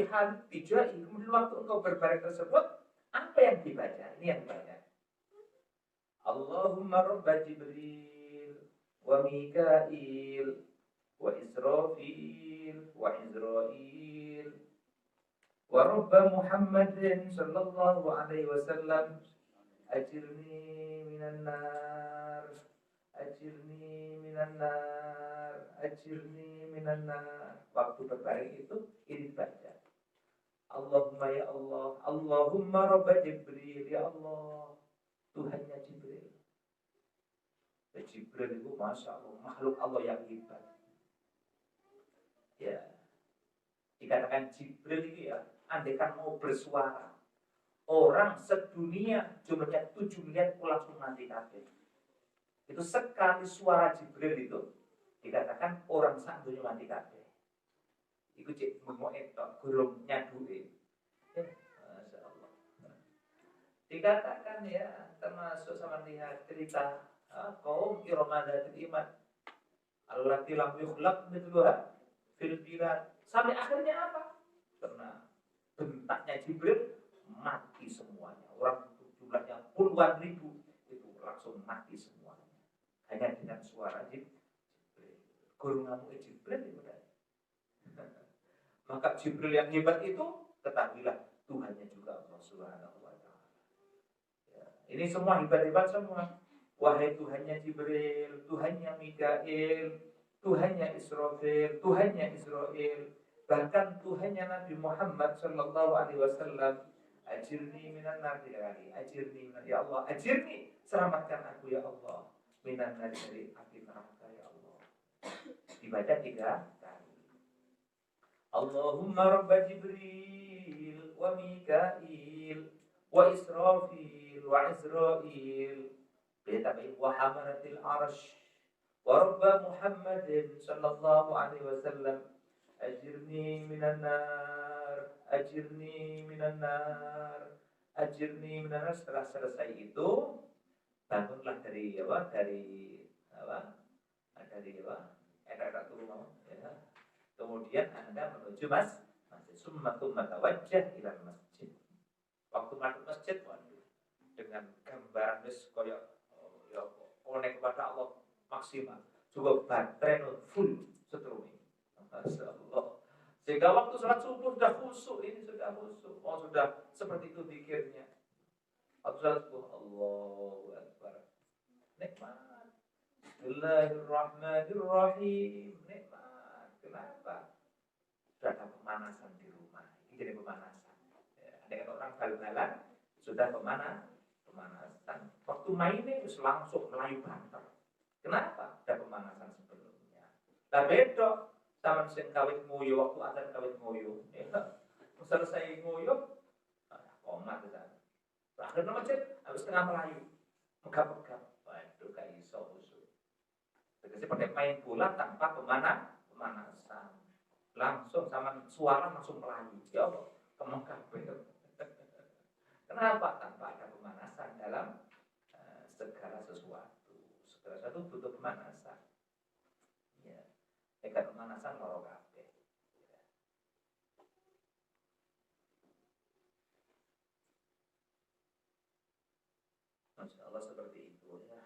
hal tijai, kemudian waktu engkau berbaring tersebut, apa yang dibaca? Ini yang dibaca. Allahumma rabba Jibril wa Mikail wa Israfil wa Izrail wa rabba Muhammadin sallallahu alaihi wasallam ajirni minan nar, ajirni minan nar, ajirni minan nar. Waktu berbaring itu ini dibaca. Allahumma ya Allah, Allahumma rabba Jibril, ya Allah, Tuhannya Jibril. Dan Jibril itu Masya Allah, makhluk Allah yang hebat. Ya, dikatakan Jibril itu ya, andaikan mau bersuara, orang sedunia jumlahnya 7 miliar langsung mati kabeh. Itu sekali suara Jibril itu dikatakan orang sak dunia mati kabeh. Iku cek mau etok gurung nyaduke. Masya Allah. Dikatakan ya, termasuk sama lihat cerita kaum Iromazatul Iman allati lam yukhlaq mithluha fil bilad. Sampai akhirnya apa? Karena bentaknya Jibril mati semuanya. Orang jumlahnya puluhan ribu itu langsung mati semuanya. Hanya dengan suara Jibril. Guru ngamu Jibril itu tadi. Maka Jibril yang hebat itu ketahuilah Tuhannya juga Allah Subhanahu wa Ta'ala. Ya, ini semua hebat-hebat semua. Wahai Tuhannya Jibril, Tuhannya Mikail, Tuhannya Israfil, Tuhannya Israel, bahkan Tuhannya Nabi Muhammad sallallahu alaihi wasallam, ajirni minan nar, ajirni minan, ya Allah, ajirni, selamatkan aku ya Allah, minan nar, dari api neraka ya Allah. Dibaca 3 kali. Allahumma rabba Jibril wa Mikail wa Israfil wa Izrail wa hamalatil arsh wa rabba Muhammadin sallallahu alaihi wasallam, ajirni minan nar, ajirni minan nar, ajirni minan nar. Setelah selesai itu bangunlah dari enak-enak turun ya. Kemudian Anda menuju masjid. Summa tawajjah ila masjid. Waktu masuk masjid, waduh, dengan gambaran koyo ya konek kepada Allah maksimal. Coba baterai full seterusnya. Masya Allah. Sehingga waktu sholat subuh sudah khusyuk, ini sudah khusyuk. Oh, sudah seperti itu pikirnya. Waktu sholat subuh, Allahu Akbar. Nikmat. Bismillahirrahmanirrahim. Nikmat. Kenapa? Sudah ada pemanasan di rumah. Ini jadi pemanasan. Ya, ada orang bal-balan sudah pemanasan. Waktu mainnya itu langsung melayu banter. Kenapa? Ada pemanasan sebelumnya. Nah beda sama sing kawit ngoyo waktu azan kawit ngoyo. Ya, selesai ngoyo, komat kan. Akhirnya masjid habis tengah melayu, megap-megap. Waduh, gak iso usul. Jadi pakai main bola tanpa pemanasan. Langsung sama suara langsung melayu. Ya Allah, kemengkap. Kenapa? Tanpa ada pemanasan dalam segala sesuatu. Segala sesuatu butuh pemanasan. Ya, jika pemanasan loro kabeh. Masya Allah, seperti itu ya.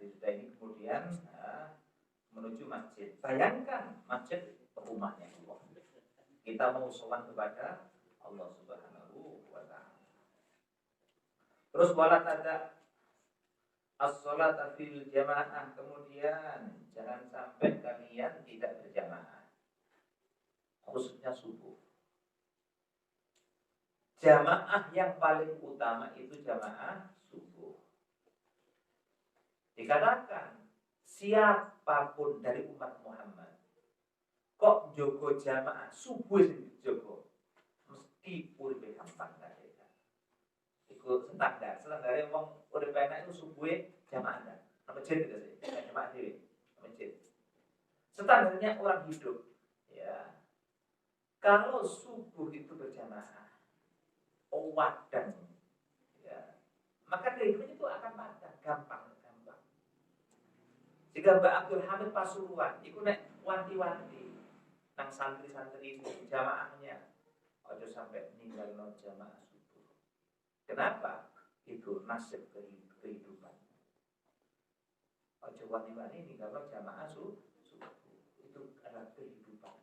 Kita ini kemudian menuju masjid. Bayangkan masjid rumahnya Allah. Kita mau sowan kepada Allah Subhanahu wa Ta'ala. Terus wala tada as-sholata fil jamaah, kemudian jangan sampai kalian tidak berjamaah, khususnya subuh. Jamaah yang paling utama itu jamaah subuh. Dikatakan siapapun dari umat Muhammad kok jogo jamaah subuh sing jogo mesti uripe gampang kan. Iku standar wong urip enak itu subuh jamaah ndak. Masjid itu sih, jamaah dhewe. Masjid. Standarnya orang hidup ya. Kalau subuh itu berjamaah wadah ya, maka kehidupan itu akan padat, gampang. Jika Mbak Abdul Hamid Pasuruan itu nek wanti-wanti nang santri-santri itu jamaahnya ojo sampai ninggalno jamaah subuh. Kenapa? Itu nasib kehidupan. Ojo wanti-wanti ninggalno jamaah subuh. Itu adalah kehidupan.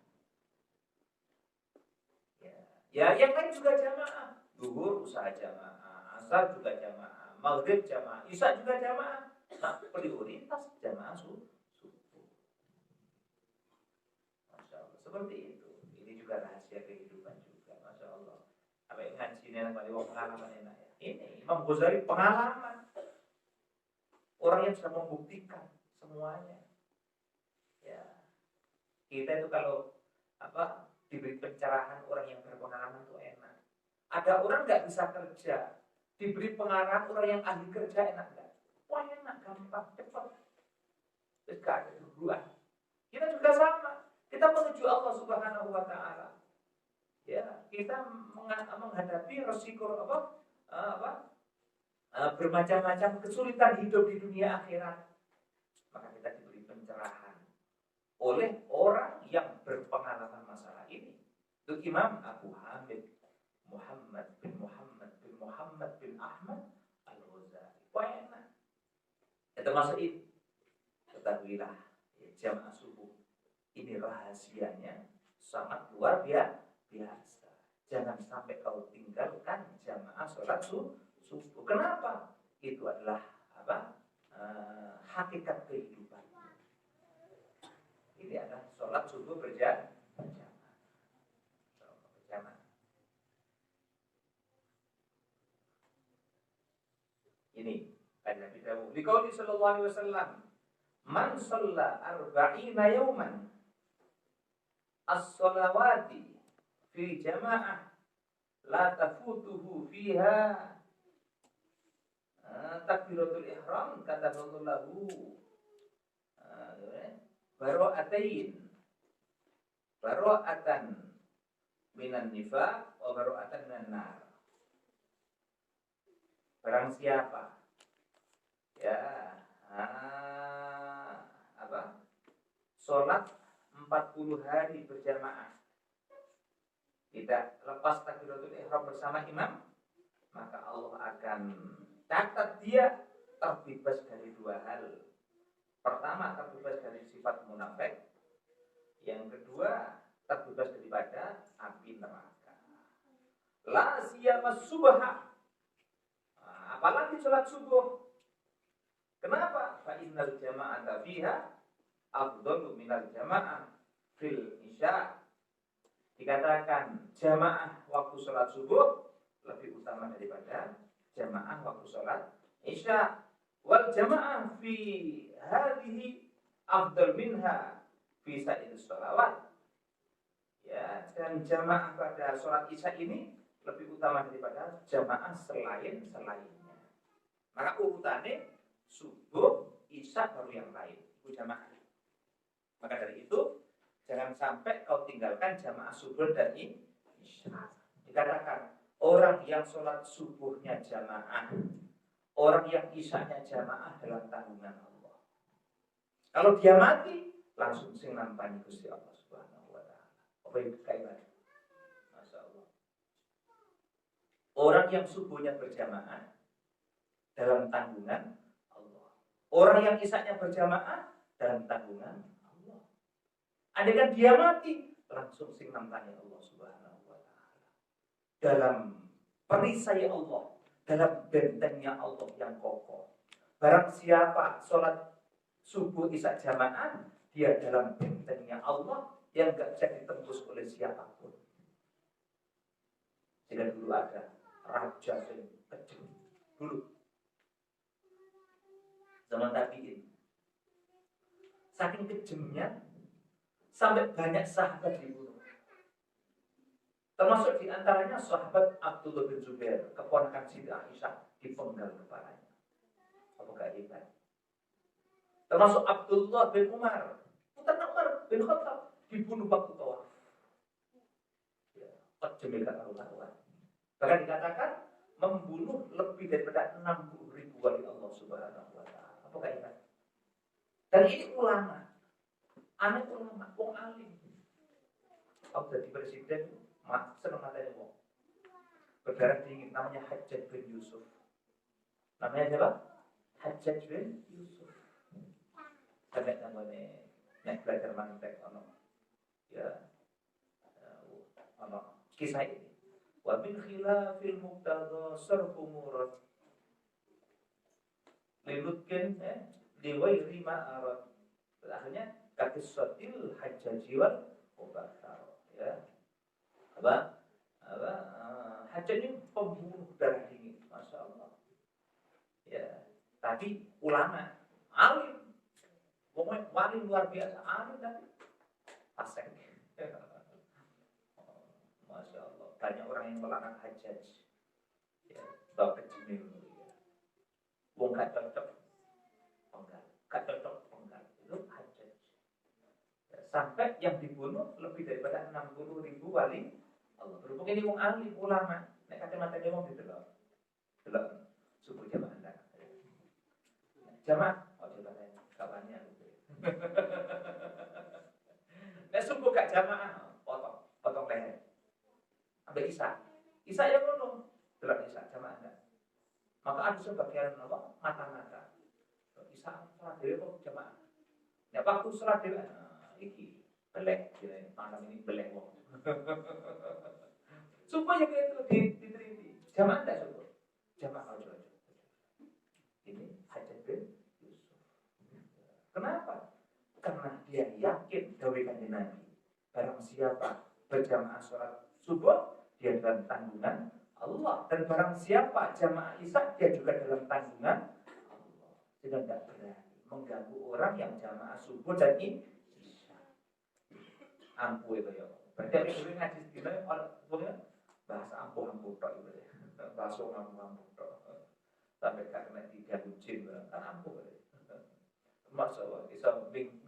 Ya, yang lain juga jamaah. Zuhur usaha jamaah, asar juga jamaah, maghrib jamaah, isya juga jamaah. Nah, prioritas jamaah subuh. Masya Allah, seperti itu. Ini juga rahasia kehidupan juga, Masya Allah. Apa yang ngaji ini yang paling pengalaman enak ya. Ini Imam Ghazali pengalaman. Orang yang sudah membuktikan semuanya. Ya, kita itu kalau diberi pencerahan orang yang berpengalaman itu enak. Ada orang nggak bisa kerja, diberi pengarahan orang yang ahli kerja enak nggak? Wah enak, gampang, cepat. Terus gak ada duluan. Kita juga sama. Kita menuju Allah Subhanahu Wa Taala. Ya, kita menghadapi resiko bermacam-macam kesulitan hidup di dunia akhirat. Maka kita diberi pencerahan oleh orang yang berpengalaman masalah ini. Itu Imam Abu Hamid Muhammad bin Ahmad Al-Ghazali. Wah enak. Termasuk itu. Ketahuilah ya, jamaah subuh ini rahasianya sangat luar biasa. Jangan sampai kau tinggalkan jamaah sholat subuh. Kenapa? Itu adalah hakikat kehidupan. Ini adalah sholat subuh berjamaah. Ini ada Nabi Dawud. Liqauli sallallahu alaihi wasallam, "Man shalla arba'ina yawman as-shalawati fi jama'ah la tafutuhu fiha takbiratul ihram kataballahu lahu bara'atan minan nifaq wa bara'atan minan nar." Barang siapa sholat 40 hari berjamaah tidak lepas takbiratul ihram bersama imam, maka Allah akan catat dia terbebas dari dua hal. Pertama, terbebas dari sifat munafik. Yang kedua, terbebas daripada api neraka. La siyama subha, apalagi sholat subuh. Kenapa? Fa innal jama'ata fiha afdalu minal jama'ah fil isya. Dikatakan jamaah waktu sholat subuh lebih utama daripada jamaah waktu sholat isya. Wal jama'ah fi hadhihi afdal minha fi sa'ir sholawat. Ya, dan jamaah pada sholat isya ini lebih utama daripada jamaah selainnya. Maka urutannya subuh, isya baru yang lain. Itu jamaah. Maka dari itu jangan sampai kau tinggalkan jamaah subuh dan isya. Dikatakan orang yang sholat subuhnya jamaah, orang yang isyanya jamaah dalam tanggungan Allah. Kalau dia mati, langsung sing nampani Gusti Allah Subhanahu Wa Taala. Apa itu kaitan? Masya Allah. Orang yang subuhnya berjamaah dalam tanggungan Allah. Orang yang isyanya berjamaah dalam tanggungan Allah. Andaikan dia mati, langsung sing nampani Allah Subhanahu Wa Taala. Dalam perisai Allah, dalam bentengnya Allah yang kokoh. Barang siapa sholat subuh isya jamaah, dia dalam bentengnya Allah yang gak bisa ditembus oleh siapapun. Jika dulu ada raja yang kecil dulu zaman tabiin, saking kejamnya sampai banyak sahabat dibunuh. Termasuk diantaranya sahabat Abdullah bin Zubair, keponakan Siti Aisyah, dipenggal kepalanya. Apakah hebat? Termasuk Abdullah bin Umar, putra Umar bin Khattab, dibunuh waktu tawaf. Ya, kejamilan karuan. Bahkan dikatakan membunuh lebih daripada 60.000 wali Allah Subhanahu wa Ta'ala. Apakah hebat? Dan ini ulama, anak ulama, wong alim. Aku jadi presiden, senang matanya wong. Berdarah dingin, namanya Hajjaj bin Yusuf. Namanya siapa? Hajjaj bin Yusuf. Sampai namanya nek belajar mantek ono. Ya, ono kisah ini. Wa min khilafil muqtada sarfu murad. Lilutkin liwairi ma'arad. Akhirnya kakisatil Hajjaji wal Mubarak. Ya. Apa? Hajjaj ini pembunuh darah dingin, masya Allah. Ya, tapi ulama, alim, pokoknya wali luar biasa, alim tapi fasik. Masya Allah, banyak orang yang melaknat Hajjaj. Ya, sebab kejamil. Wong gak cocok, penggal, gak cocok, penggal. Itu Hajjaj. Ya, sampai yang dibunuh lebih daripada 60.000 wali Allah. Berhubung ini wong alim, ulama, nek kacamata dia wong didelok. Delok subuh jamaah ndak. Jamaah, oh coba saya kawannya gitu. Nek subuh gak jamaah, potong leher. Ambil Isa yang ngono, delok Isa jamaah ndak. Maka ada sebagian apa? Mata-mata. Isa salat dhewe kok jamaah. Nek waktu salat dhewe iki belek, malam ini belek wong. Supaya kayak itu diteliti. Jamaah enggak cukup. Jamaah aja. Ini Hajjaj bin Yusuf. Kenapa? Karena dia yakin dawuh Kanjeng Nabi. Barang siapa berjamaah sholat subuh, dia dalam tanggungan Allah. Dan barang siapa jamaah isya, dia juga dalam tanggungan Allah. Jadi tidak berani mengganggu orang yang jamaah subuh dan isya. Ampuh itu ya. Berarti apa yang ngaji sekitar orang bahasa ampuh-ampuh tok itu ya. Bahasa ampuh-ampuh tok. Sampai karena tiga kucing kan ampuh ya. Masya Allah, bisa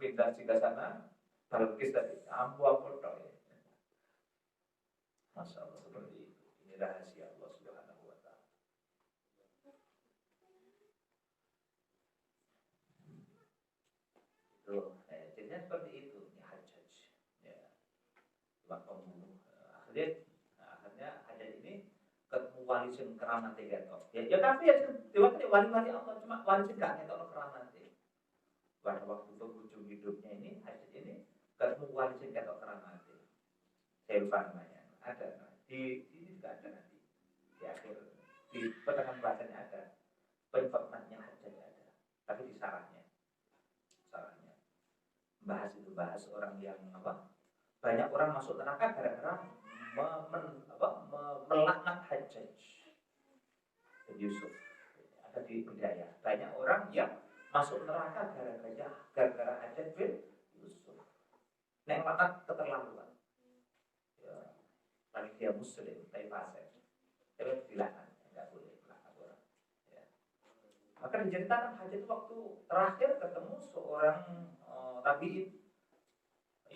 pindah ke sana, balkis tadi ampuh-ampuh tok ya. Masya Allah seperti itu. Ini rahasia Allah Subhanahu wa Ta'ala. Itu, jadinya seperti itu. Ini Hajjaj. Ya. Cuma pembunuh. Akhirnya Hajjaj ini ketemu wali sing keramat ketok. Ya tapi ya diwakili wali-wali Allah, cuma wali sing gak ketok keramat. Pada waktu penghujung hidupnya ini Hajjaj ini ketemu wali sing ketok keramat. Saya lupa namanya. Ada di sini juga ada nanti di akhir di pertengahan bahasanya ada penformatnya Hajjaj ada, tapi di sarahnya bahas orang yang apa, banyak orang masuk neraka gara-gara melaknat Hajjaj bin Yusuf. Ada di Bidayah, banyak orang yang masuk neraka gara-gara Hajjaj bin Yusuf. Nek laknat keterlaluan. Tapi dia muslim, tapi fasik. Tapi dilaknat, enggak boleh melaknat orang. Ya. Maka diceritakan Hajjaj itu waktu terakhir ketemu seorang tabiin,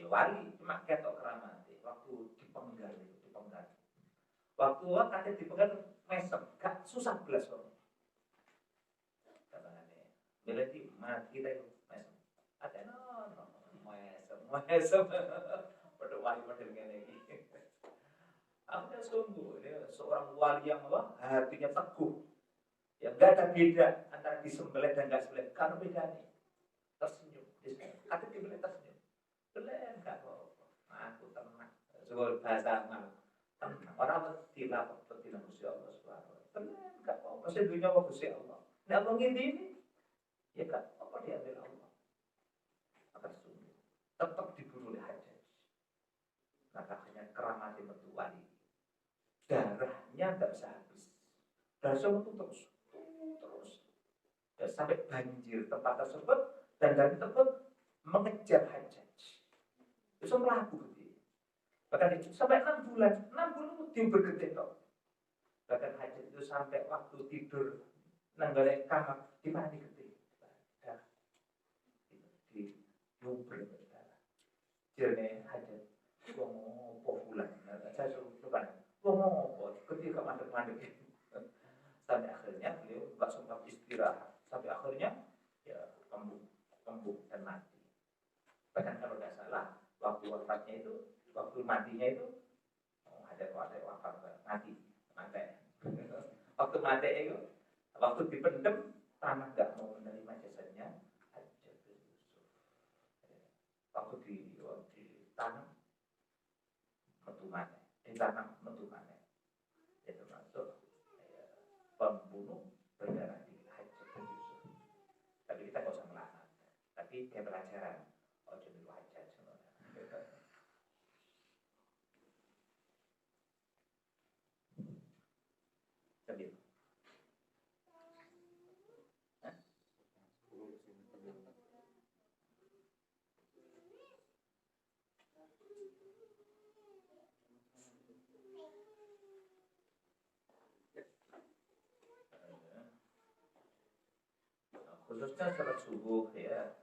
wali, cuma ketok keramat. Waktu dipenggal. Waktu Hajjaj dipenggal mesem, gak susah belas kok. Katanya, berarti mati kita itu mesem. Ada mesem. Pada wali model gini. Aku sungguh ini seorang wali yang apa? Hatinya teguh, yang nggak ada beda antara disembelih dan nggak sembelih. Karena bedanya tersenyum, kata disembelih tersenyum, belum nggak apa-apa. Aku tenang, soal bahasa mal, tenang. Orang tidak Gusti Allah Subhanahu. Belum nggak apa-apa. Saya dunia Gusti Allah. Nggak mungkin ini. Ya kan, apa diambil Allah? Akan sungguh tetap dibunuh oleh Hajjaj. Maka akhirnya keramatnya metu wali. Darahnya nggak bisa habis. Darah itu terus. Dan sampai banjir tempat tersebut dan dari tersebut mengejar Hajjaj. Itu melaku gitu. Bahkan itu sampai 6 bulan. 6 bulan itu dia bergetek. Bahkan Hajjaj itu sampai waktu tidur nanggalin kamar di mana digede. Di nyumpel berdarah. Jadi Hajjaj wong apa bulan. Saya suruh lupa. Wong apa ketika mandek-mandek itu. Sampai akhirnya beliau nggak sempat istirahat. Sampai akhirnya ya kambuh dan mati. Bahkan kalau nggak salah waktu wafatnya itu, waktu matinya itu ada wafat mati. Waktu mati itu, waktu dipendem tanah nggak mau menerima jasanya Hajjaj bin Yusuf. Waktu ditanam metu maneh, ditanam metu maneh. Itu masuk pembunuh berdarah di Hajjaj bin Yusuf. Tapi kita nggak usah melaknat. Tapi kayak pelajaran. Oh jadi Hajjaj. Sambil. Khususnya sholat subuh ya.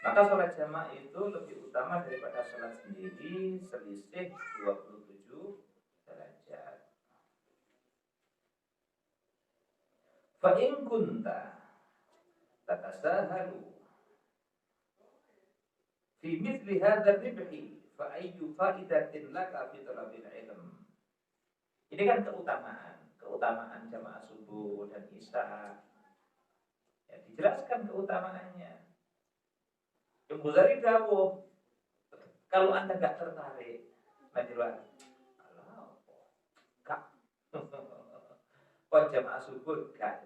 Maka sholat jamaah itu lebih utama daripada sholat sendiri, selisih 27 derajat. Fa in kunta tatasahalu fi mithli hadha ribhi fa ayyu fa'idatin laka fi talabil ilm. Ini kan keutamaan jamaah subuh dan isya. Ya, dijelaskan keutamaannya. Yang Ghazali dawuh, kalau Anda gak tertarik, najwa, kalau gak, kok jamaah subuh gak,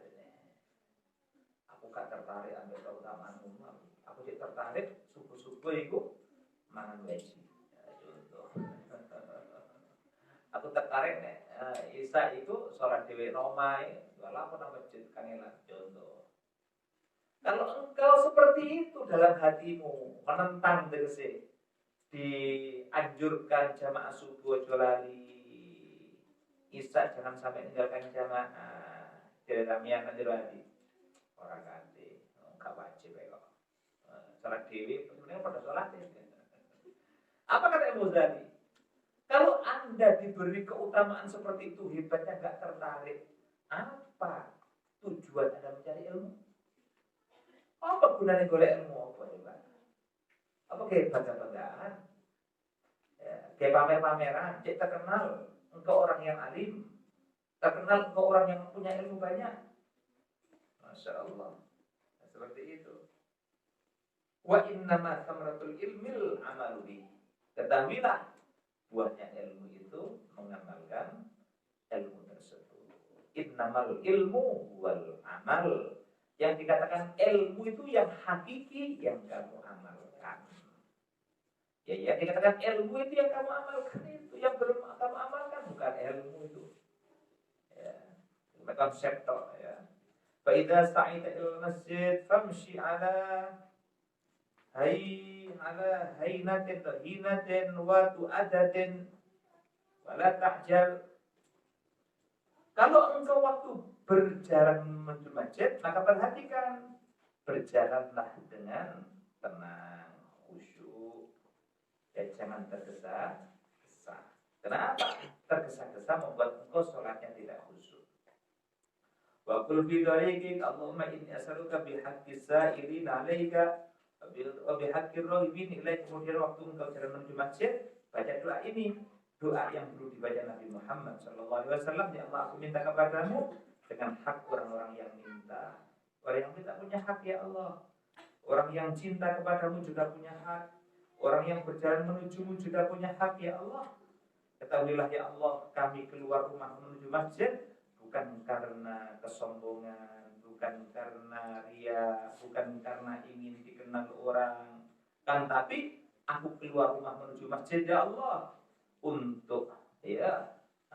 aku gak tertarik ambil keutamaan umum, aku tidak tertarik subuh itu mangan wajib. Ya, contoh. Aku tertarik nih, Isa itu sholat dewi romai, walau pernah masjid kangelan, contoh. Kalau engkau seperti itu dalam hatimu menentang tegese dianjurkan jamaah subuh jolali Isa jangan sampai meninggalkan jamaah diramian nanti orang ganti enggak wajib ya kok sholat dewi sebenarnya pada sholat ya. Apa kata Imam Ghazali? Kalau Anda diberi keutamaan seperti itu hebatnya enggak tertarik, apa tujuan Anda mencari ilmu? Apa gunanya golek ilmu apa coba? Apa kayak bangga-banggaan? Ya, kayak pamer-pameran, cek terkenal engkau orang yang alim, terkenal engkau orang yang punya ilmu banyak. Masya Allah. Nah, seperti itu. Wa innama samratul ilmil amalu. Ketahuilah buahnya ilmu itu mengamalkan ilmu tersebut. Innamal ilmu wal amal. Yang dikatakan ilmu itu yang hakiki yang kamu amalkan. Ya, yang dikatakan ilmu itu yang kamu amalkan itu yang belum kamu amalkan bukan ilmu itu. Ya, konsep toh ya. Fa idza sa'ita ilal masjid famshi ala hinatin wa tu'adatin wala ta'jal. Kalau engkau waktu berjalan menuju masjid, maka perhatikan berjalanlah dengan tenang, khusyuk, dan jangan tergesa-gesa. Kenapa? Tergesa-gesa membuat engkau sholatnya tidak khusyuk. Wa qul fi dhalikin Allahumma inni as'aluka bihaqqis sa'ilin 'alaika wa bihaqqir raghibin ilaika. Kemudian waktu engkau jalan menuju masjid, baca doa ini. Doa yang dulu dibaca Nabi Muhammad SAW, ya Allah aku minta kepadamu dengan hak orang-orang yang minta. Orang yang minta punya hak ya Allah. Orang yang cinta kepadamu juga punya hak. Orang yang berjalan menujumu juga punya hak ya Allah. Ketahuilah ya Allah, kami keluar rumah menuju masjid bukan karena kesombongan, bukan karena ria, bukan karena ingin dikenal orang, kan tapi aku keluar rumah menuju masjid ya Allah untuk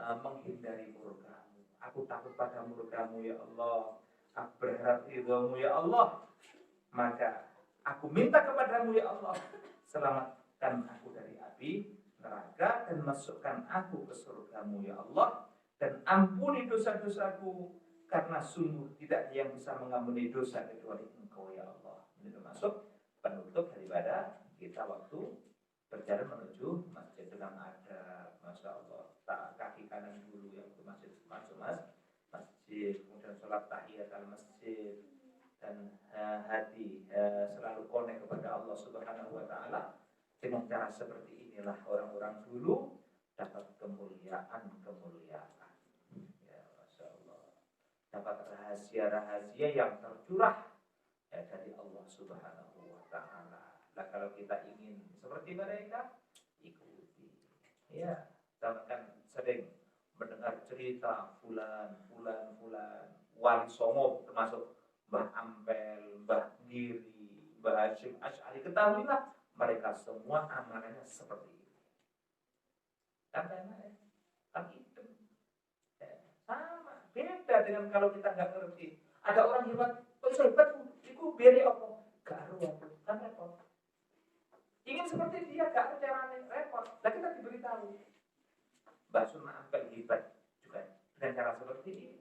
menghindari murkamu. Aku takut pada murkamu ya Allah. Aku berharap ridhamu ya Allah. Maka aku minta kepadamu ya Allah, selamatkan aku dari api neraka dan masukkan aku ke surgamu ya Allah, dan ampuni dosa-dosaku karena sungguh tidak ada yang bisa mengampuni dosa kecuali Engkau ya Allah. Ini termasuk penutup daripada kita waktu berjalan menuju masjid dengan adab. Masya Allah, kaki kanan dulu yang ke masjid, masuk masjid, kemudian sholat tahiyat al masjid, dan hati selalu konek kepada Allah Subhanahu wa taala. Dengan cara seperti inilah orang-orang dulu dapat kemuliaan. Ya, Masya Allah. Dapat rahasia-rahasia yang tercurah dari Allah Subhanahu wa taala. Nah, kalau kita ingin seperti mereka, ikuti. Ya, kita kan sering mendengar cerita fulan, wali songo termasuk Mbah Ampel, Mbah Giri, Mbah Hashim Asy'ari. Ketahuilah mereka semua amalannya seperti ini. Katanya tapi itu sama, beda dengan kalau kita nggak ngerti. Ada orang hebat, kok hebat? Itu biar apa? Gak ada, kan repot. Ingin seperti dia, gak ada caranya, repot. Nah kita diberitahu, Mbah Sunan Ampel hebat juga dengan cara seperti ini.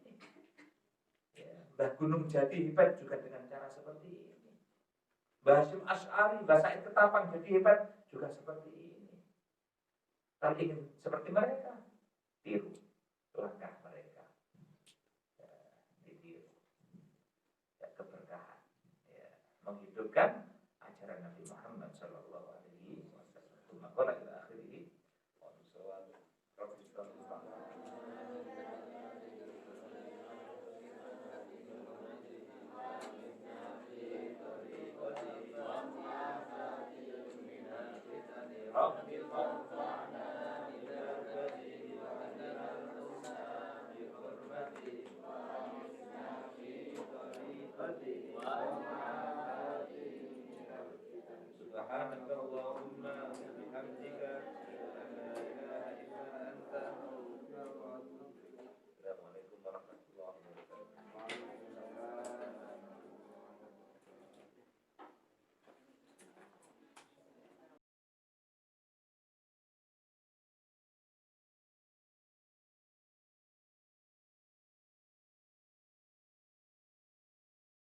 Mbah Gunung Jati hebat juga dengan cara seperti ini. Mbah Hashim Asy'ari, Mbah Said Ketapang jadi hebat juga seperti ini. Kalau ingin seperti mereka, tiru langkah mereka. Ditiru. Keberkahan. Menghidupkan ajaran Nabi Muhammad sallallahu alaihi wasallam. Maka ila akhirih. Subhanakallahumma wa bihamdika, la ilaha illa anta, astaghfiruka wa atubu ilaik. Assalamualaikum warahmatullahi wabarakatuh.